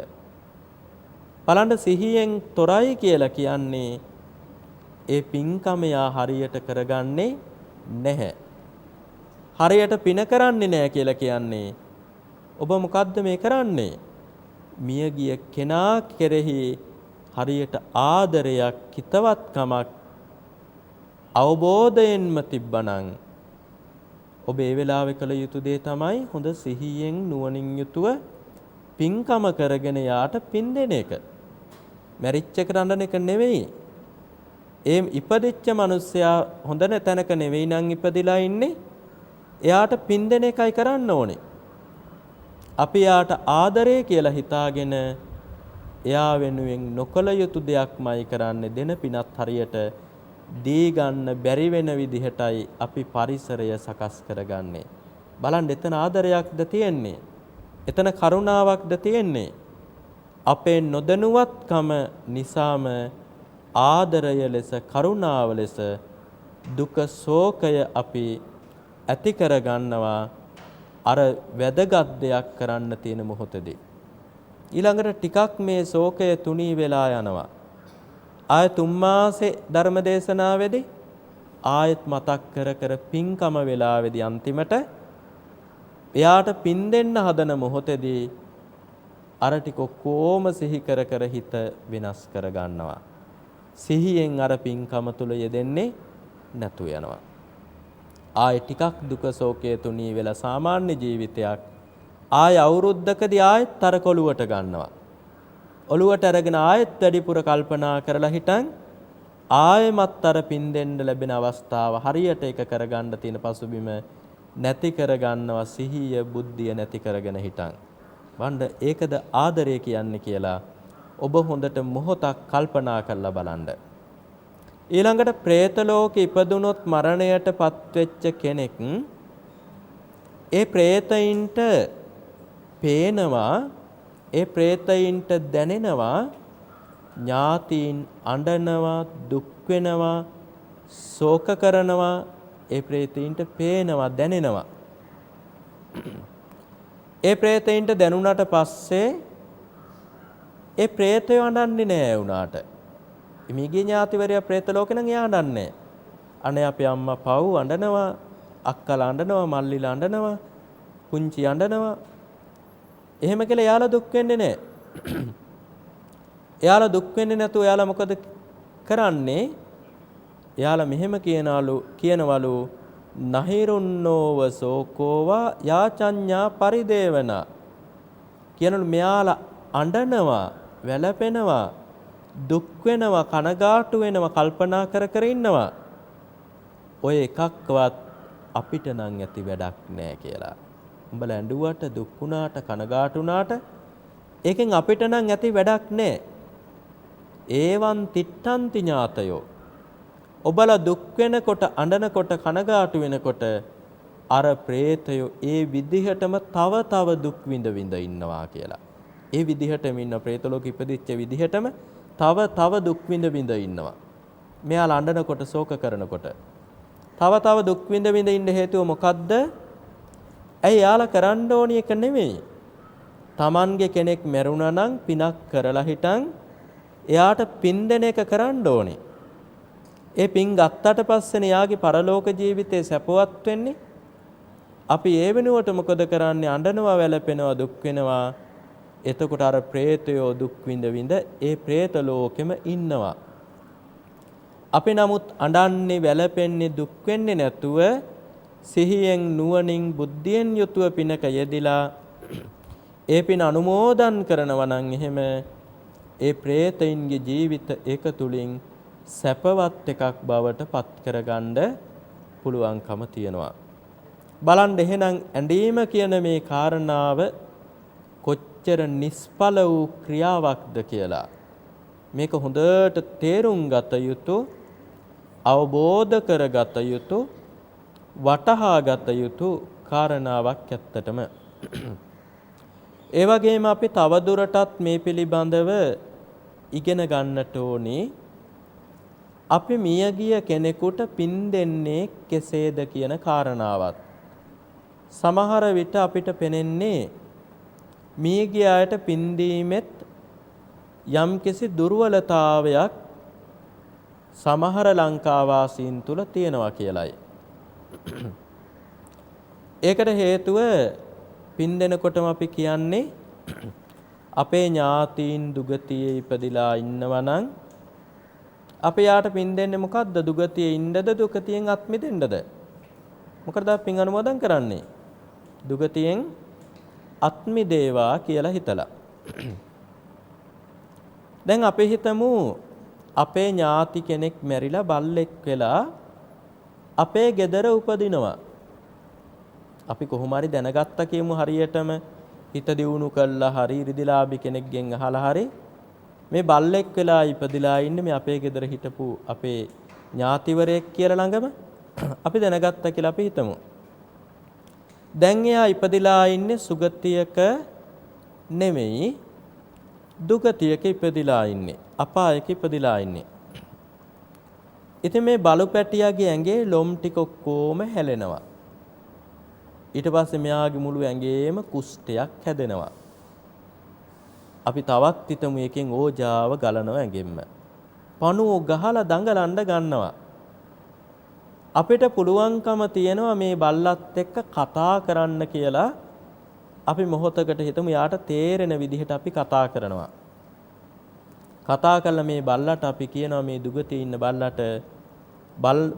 බලන්න සිහියෙන් තොරයි කියලා කියන්නේ ඒ පින්කම යා හරියට කරගන්නේ නැහැ. හරියට පින කරන්නේ නැහැ කියලා කියන්නේ ඔබ මොකද්ද මේ කරන්නේ? මියගිය කෙනා කෙරෙහි හරියට ආදරයක්, හිතවත්කමක් අවබෝධයෙන්ම තිබ්බනම් ඔබ ඒ වෙලාවේ කළ යුතු දේ තමයි හොඳ සිහියෙන් නුවණින් යුතුව පින්කම කරගෙන යාට පින් දෙන එක. මැරිච්ච කරන්න එක නෙවෙයි. ඒ ඉපදිච්ච මිනිස්සයා හොඳ තැනක නෙවෙයි නම් ඉපදිලා ඉන්නේ. එයාට පින් දෙන එකයි කරන්න ඕනේ. අපි යාට ආදරය කියලා හිතාගෙන එයා වෙනුවෙන් නොකළ යුතු දෙයක්මයි කරන්නේ. දෙන පිනත් හරියට දී ගන්න බැරි වෙන විදිහටයි අපි පරිසරය සකස් කරගන්නේ. බලන්න එතන ආදරයක්ද තියෙන්නේ? එතන කරුණාවක්ද තියෙන්නේ? අපේ නොදැනුවත්කම නිසාම ආදරය ලෙස, කරුණාව ලෙස දුක, ශෝකය අපි ඇති කරගන්නවා. අර වැදගත් දෙයක් කරන්න තියෙන මොහොතදී ඊළඟට ටිකක් මේ ශෝකය තුනී වෙලා යනවා. ආය 3 මාසේ ධර්මදේශනාවේදී ආයත් මතක් කර පින්කම වෙලාවේදී අන්තිමට එයාට පින් දෙන්න හදන මොහොතේදී අර ටික කොහොම සිහි කර හිත විනාශ කර ගන්නවා. සිහියෙන් අර පින්කම තුල යෙදෙන්නේ නැතු යනවා. ආය ටිකක් දුක ශෝකයේ තුනී වෙලා සාමාන්‍ය ජීවිතයක් ආය අවුරුද්දකදී ආයෙත් අර කොළුවට ගන්නවා. ඔළුවට අරගෙන ආයෙත් වැඩිපුර කල්පනා කරලා හිටන් ආයෙමත් අර පින් දෙන්න ලැබෙන අවස්ථාව හරියට එක කරගන්න තියෙන පසුබිම නැති කරගන්නවා. සිහිය, බුද්ධිය නැති කරගෙන හිටන්. වණ්ඩ ඒකද ආදරය කියන්නේ කියලා ඔබ හොඳට මොහොතක් කල්පනා කරලා බලන්න. ඊළඟට പ്രേත ලෝකෙ ඉපදුනොත් මරණයට පත්වෙච්ච කෙනෙක් ඒ പ്രേතයින්ට පේනවා, ඒ പ്രേතයින්ට දැනෙනවා, ඥාතීන් අඬනවා, දුක් වෙනවා, ශෝක කරනවා. ඒ പ്രേතයින්ට පේනවා, දැනෙනවා. ඒ പ്രേතයින්ට දැනුණාට පස්සේ ඒ പ്രേතය අඬන්නේ නෑ උනාට. මියගිය ඥාතිවරයා പ്രേත ලෝකේ නම් එයා අඬන්නේ. අනේ අපේ අම්මා පව් අඬනවා, අක්කලා අඬනවා, මල්ලිලා අඬනවා, පුංචි අඬනවා. එහෙම කියලා එයාලා දුක් වෙන්නේ නැහැ. එයාලා දුක් වෙන්නේ නැතුව එයාලා මොකද කරන්නේ? එයාලා මෙහෙම කියනවලු නහිරුන්නෝව සෝකෝවා යාචඤ්ඤා පරිදේවන කියනලු මෙයාලා අඬනවා, වැළපෙනවා, දුක් වෙනවා, කනගාටු වෙනවා, කල්පනා කර කර ඉන්නවා. ඔය එකක්වත් අපිට නම් ඇති වැඩක් නෑ කියලා. උඹලා ඇඬුවට, දුක් වුණාට, කනගාටු වුණාට ඒකෙන් අපිට නම් ඇති වැඩක් නෑ. ඒවන් තිට්ඨන්ති ඥාතයෝ. ඔබලා දුක් වෙනකොට, අඬනකොට, කනගාටු වෙනකොට අර പ്രേතයෝ ඒ විදිහටම තව දුක් විඳ ඉන්නවා කියලා. ඒ විදිහටම ඉන්න പ്രേත ලෝකෙ ඉපදිච්ච විදිහටම තව දුක් විඳ ඉන්නවා. මෙයාලා අඬනකොට, ශෝක කරනකොට තව දුක් විඳ ඉන්න හේතුව මොකද්ද? ඇයි යාලා කරන්න ඕනි එක නෙමෙයි. Tamange කෙනෙක් මැරුණා නම් පිනක් කරලා හිටන් එයාට පින් දෙන එක කරන්න ඕනේ. ඒ පින් ගත්තට පස්සේනේ යාගේ පරලෝක ජීවිතේ සැපවත් වෙන්නේ. අපි ඒ වෙනුවට මොකද කරන්නේ? අඬනවා, වැළපෙනවා, දුක් වෙනවා. එතකොට අර പ്രേතයෝ දුක් විඳ ඒ പ്രേත ලෝකෙම ඉන්නවා. අපි නමුත් අඬන්නේ, වැළපෙන්නේ, දුක් වෙන්නේ නැතුව සිහියෙන්, නුවණින්, බුද්ධියෙන් යුතුව පිනක යෙදිලා ඒ පින අනුමෝදන් කරනවා නම් එහෙම ඒ പ്രേතයින්ගේ ජීවිත ඒක තුලින් සැපවත් එකක් බවට පත් කරගන්න පුළුවන්කම තියෙනවා. බලන්න එහෙනම් ඇඬීම කියන මේ කාරණාව කොච්චර නිස්ඵල වූ ක්‍රියාවක්ද කියලා. මේක හොඳට තේරුම් ගත යුතු, අවබෝධ කරගත යුතු, වටහා ගත යුතු කාරණාවක් ඇත්තටම. ඒ වගේම අපි තවදුරටත් මේ පිළිබඳව ඉගෙන ගන්නට ඕනේ. අපි මියගිය කෙනෙකුට පින් දෙන්නේ කෙසේද කියන කාරණාවත්. සමහර විට අපිට පෙනෙන්නේ මියගිය අයට පින් දීමෙත් යම්කිසි දුර්වලතාවයක් සමහර ලංකාවාසීන් තුල තියෙනවා කියලයි. ඒකට හේතුව පින් දෙනකොටම අපි කියන්නේ අපේ ඥාතීන් දුගතියේ ඉපදිලා ඉන්නවා නම් අපි යාට පින් දෙන්නේ මොකද්ද? දුගතියේ ඉන්නද, දුගතියෙන් අත් මිදෙන්නද? මොකද පින් අනුමෝදන් කරන්නේ? දුගතියෙන් අත් මිදේවා කියලා හිතලා. දැන් අපි හිතමු අපේ ඥාති කෙනෙක් මැරිලා බල්ලෙක් වෙලා අපේ ගෙදර උපදිනවා. අපි කොහොම හරි දැනගත්තා කියමු, හරියටම හිත දියුණු කළා හරි, ඉරිදිලාභි කෙනෙක්ගෙන් අහලා හරි මේ බල්ලෙක් වෙලා ඉපදිලා ඉන්නේ මේ අපේ ගෙදර හිටපු අපේ ඥාතිවරයෙක් කියලා ළඟම අපි දැනගත්තා කියලා අපි හිතමු. දැන් එයා ඉපදිලා ඉන්නේ සුගතියක නෙමෙයි, දුගතියක ඉපදිලා ඉන්නේ, අපායක ඉපදිලා ඉන්නේ. ඉතින් මේ බලු පැටියාගේ ඇඟේ ලොම් ටික ඔක්කොම හැලෙනවා. ඊට පස්සේ මෙයාගේ මුළු ඇඟේම කුෂ්ඨයක් හැදෙනවා. අපි තවත් හිතමු එකෙන් ඕජාව ගලනවා ඇඟෙන්න. පණුව ගහලා දඟලන්න ගන්නවා. අපිට පුළුවන්කම තියෙනවා මේ බල්ලත් එක්ක කතා කරන්න කියලා. අපි මොහොතකට හිතමු යාට තේරෙන විදිහට අපි කතා කරනවා. කතා කළා මේ බල්ලට අපි කියනවා මේ දුගතියේ ඉන්න බල්ලට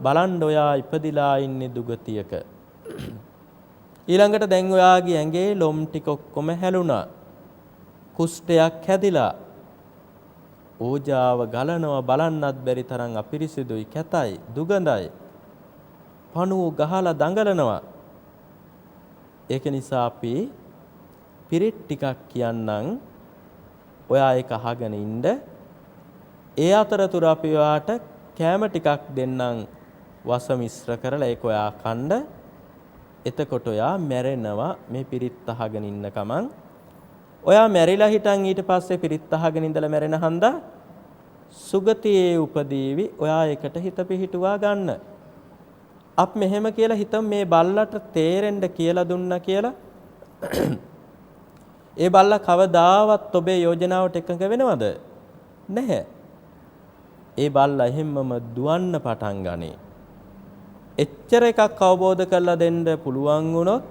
බලන්න ඔයා ඉපදිලා ඉන්නේ දුගතියක. ඊළඟට දැන් ඔයාගේ ඇඟේ ලොම් ටික ඔක්කොම හැලුණා. කුෂ්ඨයක් හැදිලා. ඕජාව ගලනවා, බලන්නත් බැරි තරම් අපිරිසිදුයි, කැතයි, දුගඳයි. පණුව ගහලා දඟලනවා. ඒක නිසා අපි පිරිත් ටිකක් කියන්නම්, ඔයා ඒක අහගෙන ඉන්න. ඒ අතරතුර අපි ඔයාට කෑම ටිකක් දෙන්නම් වස මිශ්‍ර කරලා ඒක ඔයා කන්න. එතකොට ඔයා මැරෙනවා මේ පිරිත් අහගෙන ඉන්න කමං. ඔයා මැරිලා හිටන් ඊට පස්සේ පිරිත් අහගෙන ඉඳලා මැරෙන හන්දා සුගතියේ උපදීවි. ඔයා ඒකට හිත පිහිටුවා ගන්න. අප මෙහෙම කියලා හිතමු මේ බල්ලට තේරෙන්න කියලා දුන්නා කියලා. ඒ බල්ලා කවදාවත් ඔබේ යෝජනාවට එකඟ වෙනවද? නැහැ. ඒ බල්ලා එහෙම්මම දුවන්න පටන් ගනී. එච්චර එකක් අවබෝධ කරලා දෙන්න පුළුවන් වුණොත්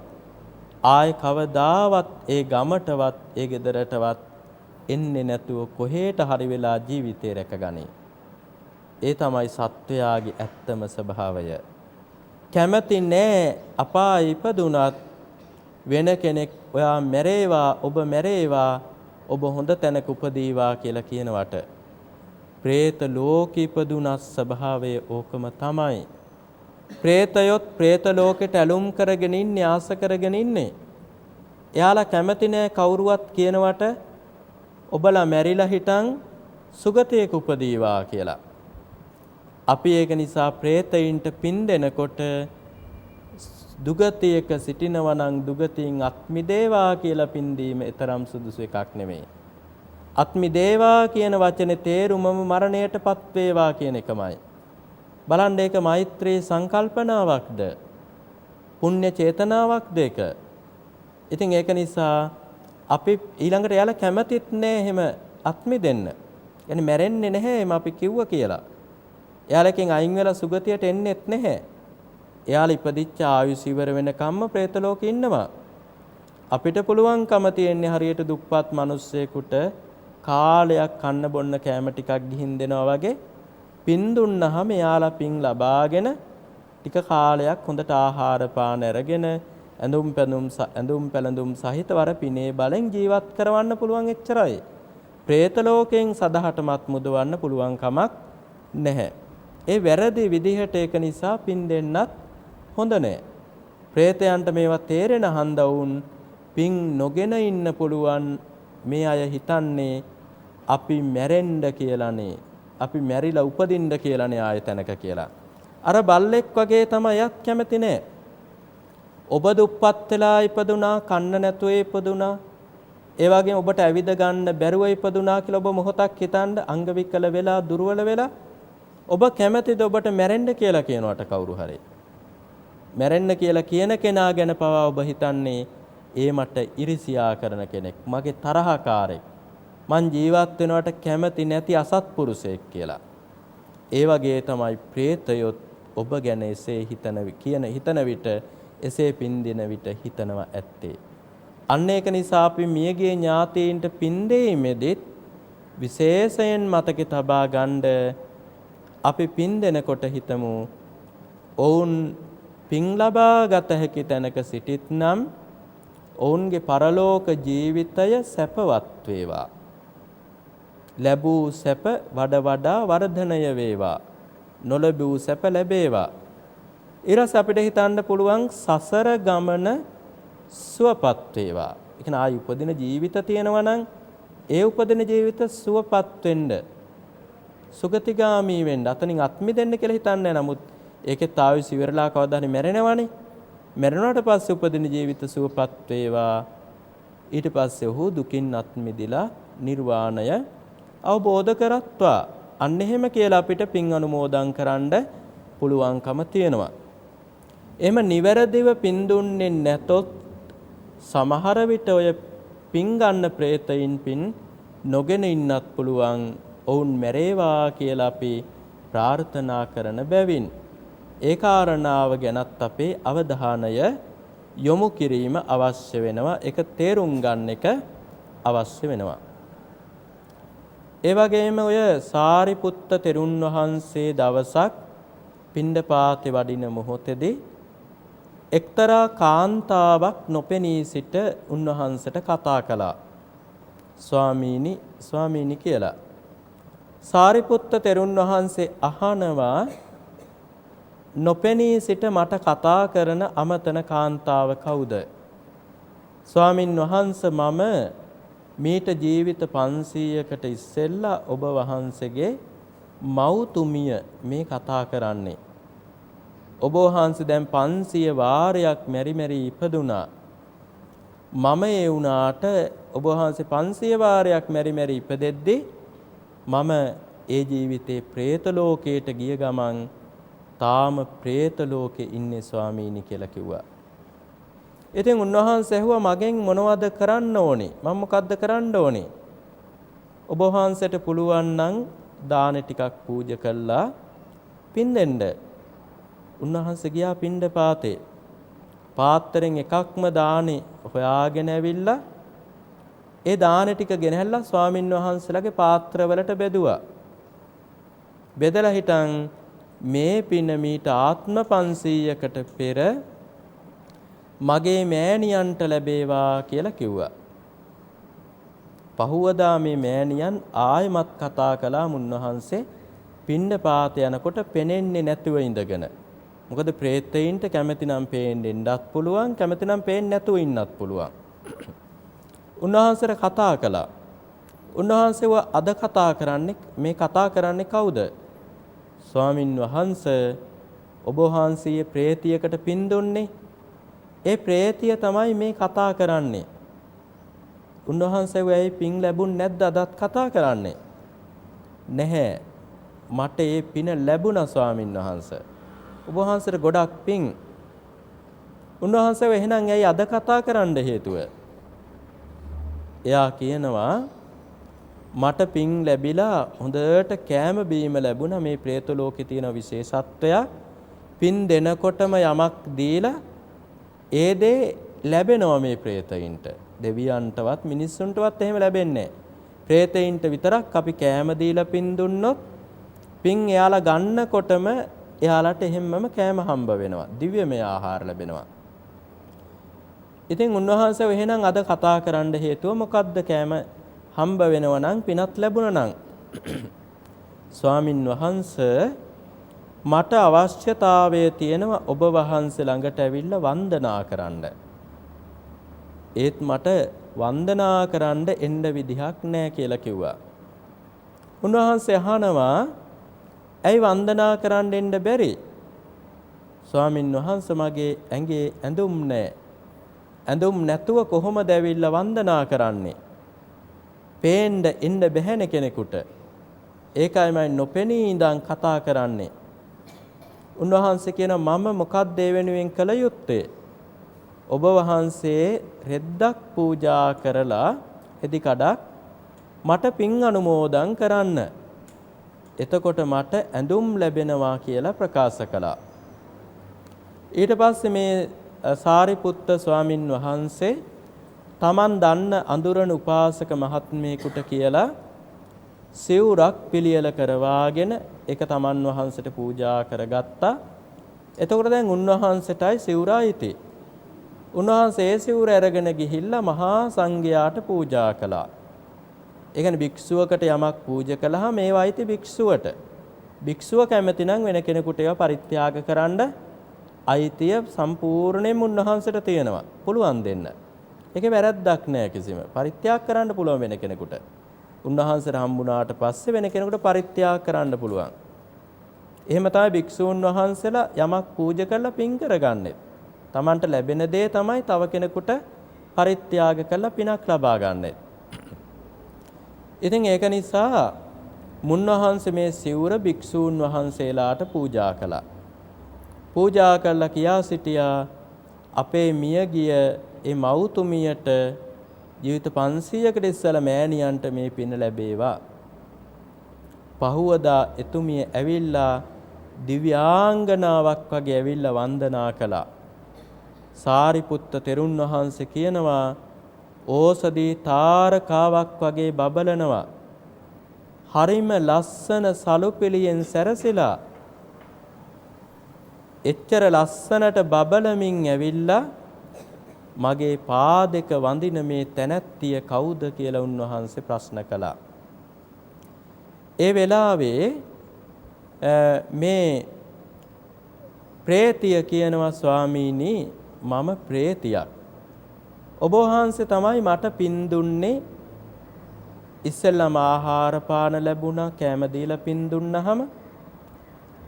ආයි කවදාවත් ඒ ගමටවත් ඒ ගෙදරටවත් එන්නේ නැතුව කොහෙට හරි වෙලා ජීවිතේ රැකගනී. ඒ තමයි සත්වයාගේ ඇත්තම ස්වභාවය. කැමති නෑ අපාය ඉපදුනත් වෙන කෙනෙක් ඔයා මැරේවා ඔබ මැරේවා ඔබ හොඳ තැනක උපදීවා කියලා කියනවට പ്രേත ලෝකෙ ඉපදුනත් ස්වභාවය ඕකම තමයි. പ്രേතයොත් പ്രേත ලෝකෙට ඇලුම් කරගෙන ඉන්නේ ආස කරගෙන ඉන්නේ. එයාලා කැමති නෑ කවුරුවත් කියනවට ඔබලා මැරිලා හිටන් සුගතියක උපදීවා කියලා. අපි ඒක නිසා പ്രേතයින්ට පින් දෙනකොට දුගතියක සිටිනවා නම් දුගතියින් අත්මිදේවා කියලා පින් දීම තරම් සුදුසු එකක් නෙමෙයි. අත්මිදේවා කියන වචනේ තේරුමම මරණයටපත් වේවා කියන එකමයි. බලන්න ඒක මෛත්‍රී සංකල්පනාවක්ද? පුණ්‍ය චේතනාවක්ද ඒක? ඉතින් ඒක නිසා අපි ඊළඟට යාලා කැමතිත් නෑ එහෙම අත්මිදෙන්න. يعني මැරෙන්නේ නැහැ එම අපි කිව්වා කියලා. එයාලකින් අයින් වෙලා සුගතියට එන්නෙත් නැහැ. එයාලා ඉපදිච්ච ආයුෂ ඉවර වෙනකම්ම പ്രേත ලෝකේ ඉන්නවා. අපිට පුළුවන්කම තියෙන්නේ හරියට දුප්පත් මිනිස්සෙකුට කාලයක් කන්න බොන්න කෑම ටිකක් ගිහින් දෙනවා වගේ පින් දුන්නාම එයාලා පින් ලබාගෙන ටික කාලයක් හොඳට ආහාර පාන අරගෙන ඇඳුම් පැළඳුම් සහිතවර පිනේ බලෙන් ජීවත් කරවන්න පුළුවන් එච්චරයි. പ്രേත ලෝකයෙන් සදහටමත් මුදවන්න පුළුවන් කමක් නැහැ. ඒ වැරදි විදිහට ඒක නිසා පින් දෙන්නත් හොඳ නැහැ. പ്രേතයන්ට මේවා තේරෙන හන්දවුන් පින් නොගෙන ඉන්න පුළුවන් මේ අය හිතන්නේ අපි මැරෙන්න කියලානේ. අපි මැරිලා උපදින්න කියලානේ ආය තැනක කියලා. අර බල්ලෙක් වගේ තමයි යත් කැමති නැහැ. ඔබ දුප්පත් වෙලා ඉපදුනා, කන්න නැතුව ඉපදුනා, ඒ වගේම ඔබට ඇවිද ගන්න බැරුව ඉපදුනා කියලා ඔබ මොහොතක් හිතන්න අංග විකල වෙලා දුර්වල වෙලා ඔබ කැමතිද ඔබට මැරෙන්න කියලා කියනවට කවුරු හරි? මැරෙන්න කියලා කියන කෙනා ගැන පවා ඔබ හිතන්නේ ඒ මට ඉරිසියා කරන කෙනෙක්, මගේ තරහකාරයෙක්, මං ජීවත් වෙනවට කැමති නැති අසත්පුරුෂයෙක් කියලා. ඒ වගේ තමයි പ്രേතයොත් ඔබ ගැන එසේ හිතන විට එසේ පින් දෙන විට හිතනවා ඇත්තේ. අන්න ඒක නිසා අපි මියගේ ඥාතීන්ට පින් දෙීමේදී විශේෂයෙන් මතකේ තබා ගන්න අපි පින් දෙනකොට හිතමු ඔවුන් පින් ලබා ගත හැකි තැනක සිටිත්නම් ඔවුන්ගේ පරලෝක ජීවිතය සැපවත් වේවා. ලැබූ සැප වඩා වර්ධනය වේවා. නොලැබූ සැප ලැබේවා. ඊරස අපිට හිතන්න පුළුවන් සසර ගමන සුවපත් වේවා. ඒ කියන්නේ ආයි උපදින ජීවිත තියෙනවා නම් ඒ උපදින ජීවිත සුවපත් වෙන්න, සුගතිගාමී වෙන්න, අතනින් අත්මි දෙන්න කියලා හිතන්නේ. නමුත් ඒකෙත් ආයුෂ ඉවරලා කවදා හරි මැරෙනවනේ. මැරුණාට පස්සේ උපදින ජීවිත සුවපත් වේවා. ඊට පස්සේ ඔහු දුකින් අත් මිදලා නිර්වාණය අවබෝධ කරත්වා. අන්න එහෙම කියලා අපිට පින් අනුමෝදන් කරන්න පුළුවන්කම තියෙනවා. එහෙම නිවැරදිව පින් දුන්නේ නැතොත් සමහර විට ඔය පින් ගන්න പ്രേතයින් පින් නොගෙන ඉන්නත් පුළුවන්. ඔවුන් මැරේවා කියලා අපි ප්‍රාර්ථනා කරන බැවින් ඒ කාරණාව ගැනත් අපේ අවධානය යොමු කිරීම අවශ්‍ය වෙනවා. ඒක තේරුම් ගන්න එක අවශ්‍ය වෙනවා. ඒ වගේම ඔය සාරිපුත්ත තෙරුන් වහන්සේ දවසක් පිණ්ඩපාතේ වඩින මොහොතේදී එක්තරා කාන්තාවක් නොපෙනී සිට උන්වහන්සේට කතා කළා. ස්වාමීනි කියලා. සාරිපුත්ත තෙරුන් වහන්සේ අහනවා, නොපෙනී සිට මට කතා කරන අමතන කාන්තාව කවුද? ස්වාමින් වහන්සේ මම මීට ජීවිත 500කට ඉස්සෙල්ලා ඔබ වහන්සේගේ මව්තුමිය මේ කතා කරන්නේ. ඔබ වහන්සේ දැන් 500 වාරයක් මෙරි ඉපදුනා. මම ඒ වුණාට ඔබ වහන්සේ 500 වාරයක් මෙරි ඉපදෙද්දී මම ඒ ජීවිතේ പ്രേත ලෝකයට ගිය ගමන් තාම പ്രേත ලෝකේ ඉන්නේ ස්වාමීනි කියලා කිව්වා. ඉතින් උන්වහන්සේ ඇහුවා මගෙන් මොනවද කරන්න ඕනේ? මම මොකද්ද කරන්න ඕනේ? ඔබ වහන්සේට පුළුවන් නම් දාන ටිකක් පූජා කළා පින් දෙන්න. උන්වහන්සේ ගියා පිණ්ඩපාතේ. පාත්‍රයෙන් එකක්ම දානේ හොයාගෙන ඇවිල්ලා ඒ දානේ ටික ගෙනහැල්ලා ස්වාමින් වහන්සේලාගේ පාත්‍රවලට බෙදුවා. බෙදලා හිටන් මේ පින මීට ආත්ම 500කට පෙර මගේ මෑණියන්ට ලැබේවා කියලා කිව්වා. පහුවදා මේ මෑණියන් ආයමත් කතා කළා මුන්වහන්සේ පිණ්ඩපාත යනකොට පෙනෙන්නේ නැතුව ඉඳගෙන. මොකද ප්‍රේතයින්ට කැමැති නම් පේන්නත් පුළුවන්, කැමැති නම් පේන්නේ නැතුව ඉන්නත් පුළුවන්. උන්වහන්සේට කතා කළා. උන්වහන්සේව අද කතා කරන්නේ මේ කතා කරන්නේ කවුද? ස්වාමින් වහන්සේ ඔබ වහන්සේ ප්‍රේතියකට පින් දුන්නේ. ඒ ප්‍රේතිය තමයි මේ කතා කරන්නේ. උන්වහන්සේ වෙයි පින් ලැබුණ නැද්ද අදත් කතා කරන්නේ? නැහැ. මට ඒ පින ලැබුණා ස්වාමින් වහන්සේ. ඔබ වහන්සේට ගොඩක් පින්. උන්වහන්සේ එහෙනම් ඇයි අද කතා කරන්න හේතුව? එයා කියනවා මට පින් ලැබිලා හොඳට කෑම බීම ලැබුණා. මේ പ്രേත ලෝකේ තියෙන විශේෂත්වයක් පින් දෙනකොටම යමක් දීලා ඒ දේ ලැබෙනවා මේ പ്രേතයින්ට. දෙවියන්ටවත් මිනිස්සුන්ටවත් එහෙම ලැබෙන්නේ නැහැ. പ്രേතයින්ට විතරක් අපි කෑම දීලා පින් දුන්නොත් පින් එයාලා ගන්නකොටම එයාලට එහෙම්මම කෑම හම්බ වෙනවා. දිව්‍යමය ආහාර ලැබෙනවා. ඉතින් උන්වහන්සේ එහෙනම් අද කතා කරන්න හේතුව මොකද්ද? කෑම හම්බ වෙනවා නම් පිනත් ලැබුණා නම් ස්වාමින් වහන්සේ මට අවශ්‍යතාවය තියෙනවා ඔබ වහන්සේ ළඟට ඇවිල්ලා වන්දනා කරන්න. ඒත් මට වන්දනා කරන්න එන්න විදිහක් නැහැ කියලා කිව්වා. උන්වහන්සේ අහනවා ඇයි වන්දනා කරන්න එන්න බැරි? ස්වාමින් වහන්සේ මගේ ඇඟේ ඇඳුම් නැහැ. ඇඳුම් නැතුව කොහොමද ඇවිල්ලා වන්දනා කරන්නේ? පේන්න එන්න බැහැනේ කෙනෙකුට. ඒකයි මම නොපෙනී ඉඳන් කතා කරන්නේ. උන්වහන්සේ කියනවා මම මොකක්ද ඒ වෙනුවෙන් කළ යුත්තේ? ඔබ වහන්සේ රෙද්දක් පූජා කරලා එදි කඩක් මට පින් අනුමෝදන් කරන්න. එතකොට මට ඇඳුම් ලැබෙනවා කියලා ප්‍රකාශ කළා. ඊට පස්සේ මේ සාරිපුත්ත ස්වාමින් වහන්සේ තමන් දන්න අඳුරන උපාසක මහත්මයෙකුට කියලා සිවුරක් පිළියෙල කරවාගෙන ඒක තමන් වහන්සේට පූජා කරගත්තා. එතකොට දැන් උන්වහන්සේටයි සිවුරයිති. උන්වහන්සේ සිවුර අරගෙන ගිහිල්ලා මහා සංඝයාට පූජා කළා. ඒ කියන්නේ භික්ෂුවකට යමක් පූජා කළාම ඒවයිති භික්ෂුවට. භික්ෂුව කැමති නම් වෙන කෙනෙකුට ඒවා පරිත්‍යාග කරන්න අයිතිය සම්පූර්ණයෙන්ම උන්වහන්සේට තියෙනවා. පුළුවන් දෙන්න. ඒකේ වැරද්දක් නෑ කිසිම. පරිත්‍යාග කරන්න පුළුවන් වෙන කෙනෙකුට. උන්වහන්සේට හම්බුණාට පස්සේ වෙන කෙනෙකුට පරිත්‍යාග කරන්න පුළුවන්. එහෙම තමයි භික්ෂූන් වහන්සේලා යමක් පූජා කරලා පින් කරගන්නේ. Tamanට ලැබෙන දේ තමයි තව කෙනෙකුට පරිත්‍යාග කරලා පිනක් ලබා ගන්නෙ. ඉතින් ඒක නිසා මුන්වහන්සේ මේ සිවුර භික්ෂූන් වහන්සේලාට පූජා කළා. පූජා කළා කියා සිටියා අපේ මියගිය ඒ මව්තුමියට ජීවිත 500කට ඉස්සලා මෑණියන්ට මේ පින ලැබේවා. පහුවදා එතුමිය ඇවිල්ලා දිව්‍යාංගනාවක් වගේ ඇවිල්ලා වන්දනා කළා. සාරිපුත්ත තෙරුන් වහන්සේ කියනවා ඕසදී තාරකාවක් වගේ බබලනවා. හරිම ලස්සන සලුපිලියෙන් සැරසිලා එච්චර ලස්සනට බබලමින් ඇවිල්ලා මගේ පාදක වඳින මේ තැනැත්තිය කවුද කියලා උන්වහන්සේ ප්‍රශ්න කළා. ඒ වෙලාවේ මේ ප්‍රේතිය කියනවා ස්වාමීනි මම ප්‍රේතියක්. ඔබ වහන්සේ තමයි මට පින් දුන්නේ. ඉස්සෙල්ලාම ආහාර පාන ලැබුණා, කෑම දීලා පින් දුන්නාම,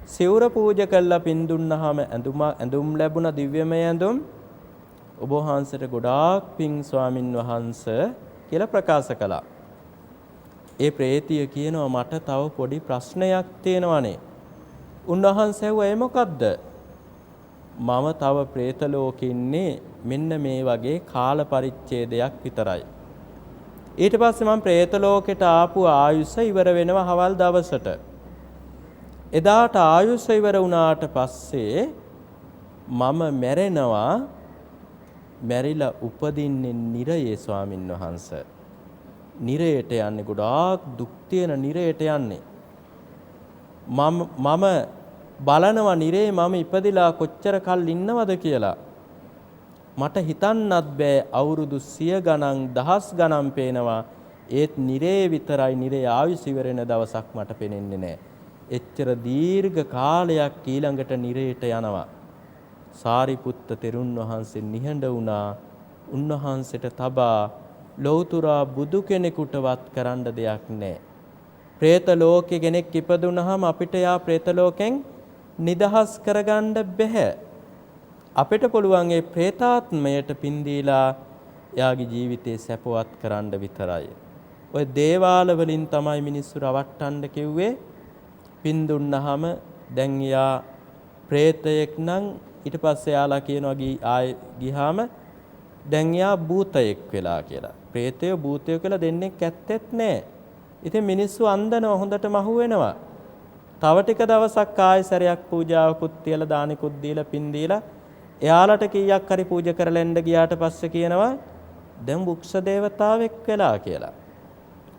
සිවුර පූජා කළා පින් දුන්නාම ඇඳුම් ලැබුණා, දිව්‍යමය ඇඳුම්. ඔබ වහන්සේට ගොඩාක් පින් ස්වාමින් වහන්සේ කියලා ප්‍රකාශ කළා. ඒ ප්‍රේතිය කියනවා මට තව පොඩි ප්‍රශ්නයක් තියෙනවානේ. උන්වහන්සේ ඇහුවා මොකද්ද? මම තව പ്രേත ලෝකෙ ඉන්නේ මෙන්න මේ වගේ කාල පරිච්ඡේදයක් විතරයි. ඊට පස්සේ මම പ്രേත ලෝකෙට ආපු ආයුෂ ඉවර වෙනවා හවල් දවසට. එදාට ආයුෂ ඉවර වුණාට පස්සේ මම මැරෙනවා මැරිලා උපදින්නේ නිරයේ ස්වාමින් වහන්සේ. නිරයට යන්නේ ගොඩාක් දුක් තියෙන නිරයට යන්නේ. මම බලනවා නිරේ මම ඉපදිලා කොච්චර කල් ඉන්නවද කියලා. මට හිතන්නත් බෑ අවුරුදු 100 ගණන් දහස් ගණන් පේනවා. ඒත් නිරේ විතරයි නිරේ ආයුෂ ඉවරෙන දවසක් මට පේන්නේ නෑ. එච්චර දීර්ඝ කාලයක් ඊළඟට නිරේට යනවා. සාරිපුත්ත තෙරුන් වහන්සේ නිහඬ වුණා. උන්වහන්සේට තබා ලෞතුරා බුදු කෙනෙකුටවත් කරන්න දෙයක් නැහැ. പ്രേත ලෝකේ කෙනෙක් ඉපදුනහම අපිට යා പ്രേත ලෝකෙන් නිදහස් කරගන්න බැහැ. අපිට පුළුවන් ඒ പ്രേතාත්මයට පින් දීලා යාගේ ජීවිතේ සැපවත් කරන්න විතරයි. ඔය දේවාල වලින් තමයි මිනිස්සු රවට්ටන්න කිව්වේ. පින් දුන්නාම දැන් යා പ്രേතයෙක් නම් ඊට පස්සේ යාලා කියනවා ආයි ගියාම දැන් යා භූතයෙක් වෙලා කියලා. പ്രേතය භූතය කියලා දෙන්නේ ඇත්තෙත් නෑ. ඉතින් මිනිස්සු අන්දනවා හොඳටම අහු වෙනවා. තව ටික දවසක් ආයෙ සැරයක් පූජාවකුත් තියලා දානිකුත් දීලා පින් දීලා එයාලට කීයක් හරි පූජා කරලා එන්න ගියාට පස්සේ කියනවා දැන් වෘක්ෂ දේවතාවෙක් වෙලා කියලා.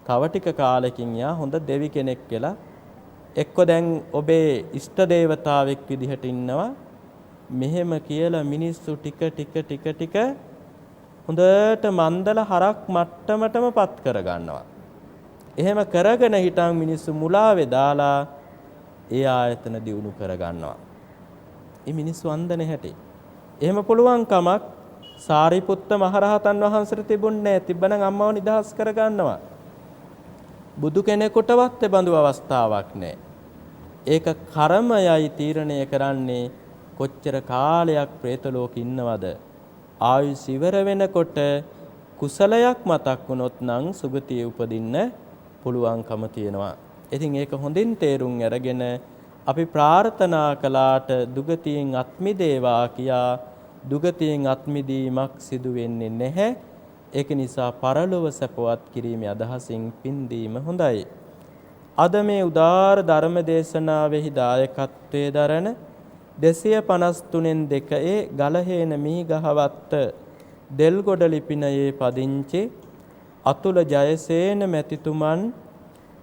තව ටික කාලෙකින් යා හොඳ දෙවි කෙනෙක් වෙලා එක්ක දැන් ඔබේ ඉෂ්ට දේවතාවෙක් විදිහට ඉන්නවා. මෙහෙම කියලා මිනිස්සු ටික හොඳට මන්දල හරක් මට්ටමටම පත් කරගන්නවා. එහෙම කරගෙන හිටන් මිනිස්සු මුලාවේ දාලා ඒ ආයතන දියුණු කරගන්නවා. මේ මිනිස්සු අන්දන හැටි. එහෙම පුළුවන් කමක් සාරිපුත්ත මහරහතන් වහන්සේට තිබුණේ නැහැ. තිබ්බනම් අම්මව නිදහස් කරගන්නවා. බුදු කෙනෙකුටවත් ඒ බඳු අවස්ථාවක් නැහැ. ඒක කර්මයයි තීරණය කරන්නේ කොච්චර කාලයක් പ്രേත ලෝකෙ ඉන්නවද? ආයුෂ ඉවර වෙනකොට කුසලයක් මතක් වුණොත් නම් සුගතියේ උපදින්න පුළුවන්කම තියෙනවා. ඉතින් ඒක හොඳින් තේරුම් අරගෙන අපි ප්‍රාර්ථනා කළාට දුගතියෙන් අත්මිදේවා කියා දුගතියෙන් අත්මිදීමක් සිදු වෙන්නේ නැහැ. ඒක නිසා පරලොව සැපවත් කිරීමේ අදහසින් පින් දීම හොඳයි. අද මේ උදාාර ධර්ම දේශනාවෙහි දායකත්වයේ දරන 253න් 2 ගලහේන මීගහවත්ත දෙල්ගොඩ ලිපිනයේ පදිංචි අතුල ජයසේන මැතිතුමන්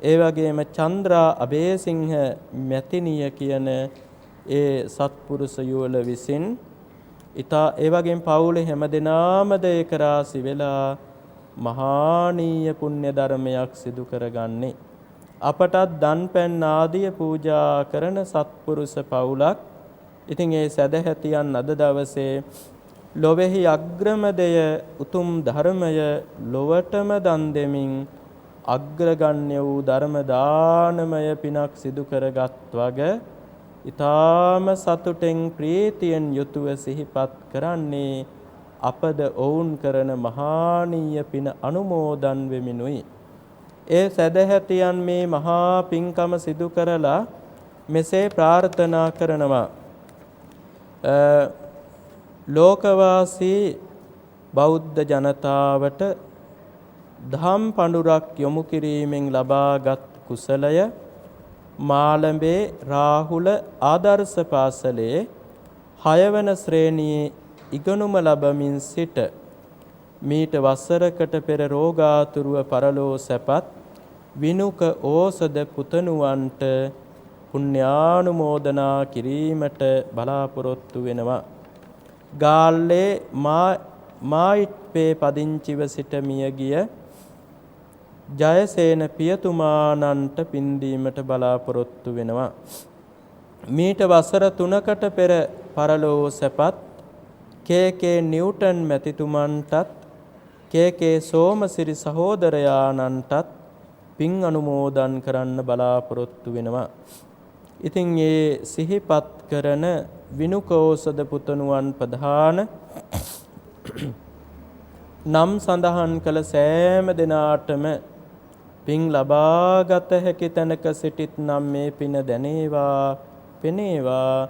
ඒ වගේම චන්ද්‍රා අබේසිංහ මැතිනිය කියන ඒ සත්පුරුෂ යුවල විසින් ඊතා ඒ වගේම පවුලේ හැමදෙනාම ඒක රාසි වෙලා මහානීය පුණ්‍ය ධර්මයක් සිදු කරගන්නේ අපටත් දන් පැන් ආදිය පූජා කරන සත්පුරුෂ පවුලක්. ඉතින් ඒ සදැහැතියන් අද දවසේ ලොවේහි අග්‍රම දෙය උතුම් ධර්මය ලොවටම දන් දෙමින් අග්‍රගණ්‍ය වූ ධර්ම දානමය පිනක් සිදු කරගත් වග ඊ타ම සතුටෙන් ප්‍රීතියෙන් යුතුව සිහිපත් කරන්නේ අපද ඔවුන් කරන මහානීය පින අනුමෝදන් වෙමිනුයි. ඒ සදැහැතියන් මේ මහා පින්කම සිදු කරලා මෙසේ ප්‍රාර්ථනා කරනවා. ලෝකවාසී බෞද්ධ ජනතාවට දහම් පඬුරක් යොමු කිරීමෙන් ලබාගත් කුසලය මාළඹේ රාහුල ආදර්ශ පාසලේ 6 වන ශ්‍රේණියේ ඉගෙනුම ලබමින් සිට මීට වසරකට පෙර රෝගාතුරව පරලෝ සැපත් විනුක ඕසද පුතණුවන්ට පුණ්‍යානුමෝදනා කිරීමට බලාපොරොත්තු වෙනවා. ගාල්ලේ මායිට්පේ පදිංචිව සිට මියගිය ජයසේන පියතුමාණන්ට පින් දීමට බලාපොරොත්තු වෙනවා. මීට වසර 3කට පෙර පරලෝ සැපත් කේ නිව්ටන් මැතිතුමන්ටත් කේ සෝමසිරි සහෝදරයාණන්ටත් පින් අනුමෝදන් කරන්න බලාපොරොත්තු වෙනවා. ඉතින් මේ සිහිපත් කරන විනුකෝසද පුතණුවන් ප්‍රධාන නම් සඳහන් කළ සෑම දෙනාටම පින් ලබාගත හැකි තැනක සිටිත් නම් මේ පින දැනේවා පෙනේවා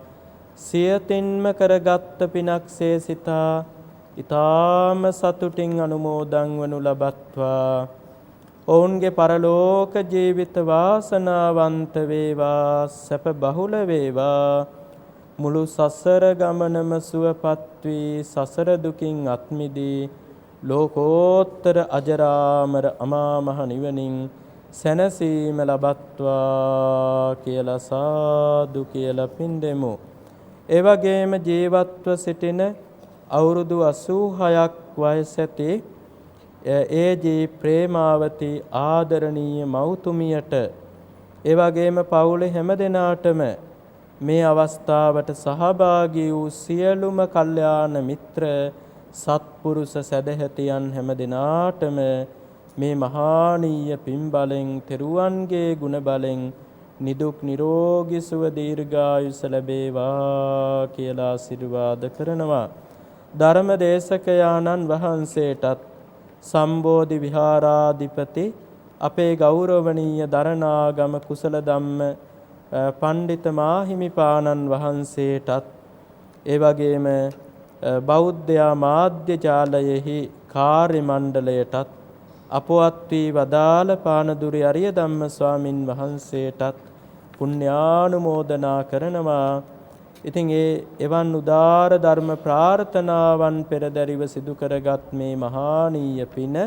සියතින්ම කරගත් පිනක්සේ සිතා ඊ타ම සතුටින් අනුමෝදන් වනු ලබත්වා ඔවුන්ගේ පරලෝක ජීවිත වාසනාවන්ත වේවා සැප බහුල වේවා මුළු සසර ගමනම සුවපත් වී සසර දුකින් අත් මිදී ලෝකෝත්තර අජරාමර අමා මහ නිවනින් සැනසීම ලබත්වා කියලා සාදු කියලා පින් දෙමු. ඒ වගේම ජීවත්ව සිටින අවුරුදු 86ක් වයස ඇති ඒ.ජී. ප්‍රේමාවති ආදරණීය මව්තුමියට ඒ වගේම පවුලේ හැම දෙනාටම මේ අවස්ථාවට සහභාගී වූ සියලුම කල්යාණ මිත්‍ර සත්පුරුෂ සදැහැතියන් හැම දෙනාටම මේ මහානීය පින් බලෙන් තෙරුවන්ගේ ගුණ බලෙන් නිදුක් නිරෝගී සුව දීර්ඝායුෂ ලැබේවා කියලා ආශිර්වාද කරනවා. ධර්මදේශකයාණන් වහන්සේටත් සම්බෝධි විහාරාධිපති අපේ ගෞරවනීය දරණාගම කුසල ධම්ම පණ්ඩිත මාහිමිපාණන් වහන්සේටත් ඒ වගේම බෞද්ධ මාධ්‍ය ජාලයෙහි කාර්ය මණ්ඩලයටත් අපවත් වී වදාළ පානදුරි අරිය ධම්ම ස්වාමින් වහන්සේටත් පුණ්‍යානුමෝදනා කරනවා. ඉතින් එවන් උදාර ධර්ම ප්‍රාර්ථනාවන් පෙරදරිව සිදු කරගත් මේ මහානීය පින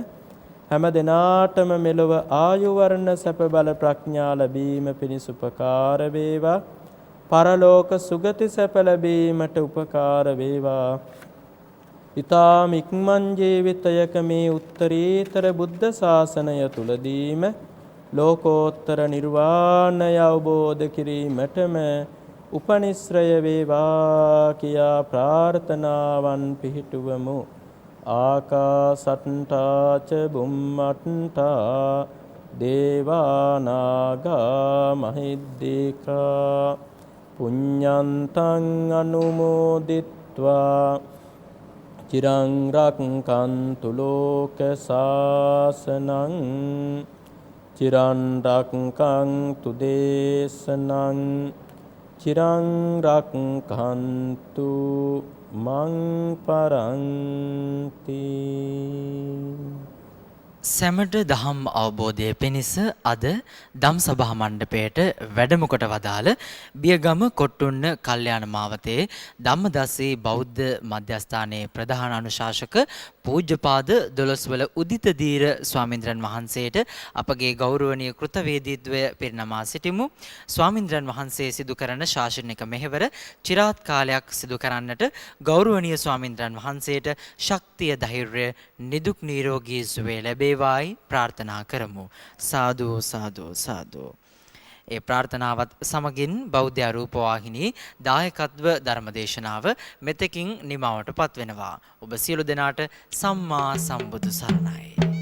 හැම දිනාටම මෙලොව ආයු වර්ණ සැප බල ප්‍රඥා ලැබීම පිණිස උපකාර වේවා. පරලෝක සුගති සැප ලැබීමට උපකාර වේවා. ඊතා ඉක්මන් ජීවිතයක මේ උත්තරීතර බුද්ධ ශාසනය තුලදීම ලෝකෝත්තර නිර්වාණය අවබෝධ කිරීමටම උපනිශ්‍රය වේවා කියා ප්‍රාර්ථනාවන් පිහිටුවමු. ආකාසට්ටා ච බුම්මට්ටා දේවා නාග මහිද්దికා පුඤ්ඤන්තං අනුමෝදිත්වා චිරං රක්ඛන්තු ලෝක සාසනං චිරං රක්ඛන්තු දේශනං චිරං රක්ඛන්තු මං පරන්ති. සැමට දහම් අවබෝධය පිණිස අද දම් සභා මණ්ඩපයට වැඩම කොට වදාළ බියගම කොට්ටුන්න කල්යාණ මාවතේ ධම්මදස්සී බෞද්ධ මධ්‍යස්ථානයේ ප්‍රධාන අනුශාසක පූජ්‍යපාද දොළොස්වල උදිත දීර ස්වාමින්ද්‍රයන් වහන්සේට අපගේ ගෞරවනීය කෘතවේදීත්වය පිරිනමා සිටිමු. ස්වාමින්ද්‍රයන් වහන්සේ සිදු කරන ශාසනික මෙහෙවර চিරාත් කාලයක් සිදු කරන්නට ගෞරවනීය ස්වාමින්ද්‍රයන් වහන්සේට ශක්තිය ධෛර්යය නිදුක් නිරෝගී සුවය ලැබේවායි ප්‍රාර්ථනා කරමු. සාදු සාදු සාදු. ඒ ප්‍රාර්ථනාවත් සමගින් බෞද්ධ රූපවාහිනී දායකත්ව ධර්මදේශනාව මෙතකින් නිමවට පත්වෙනවා. ඔබ සියලු දෙනාට සම්මා සම්බුදු සරණයි.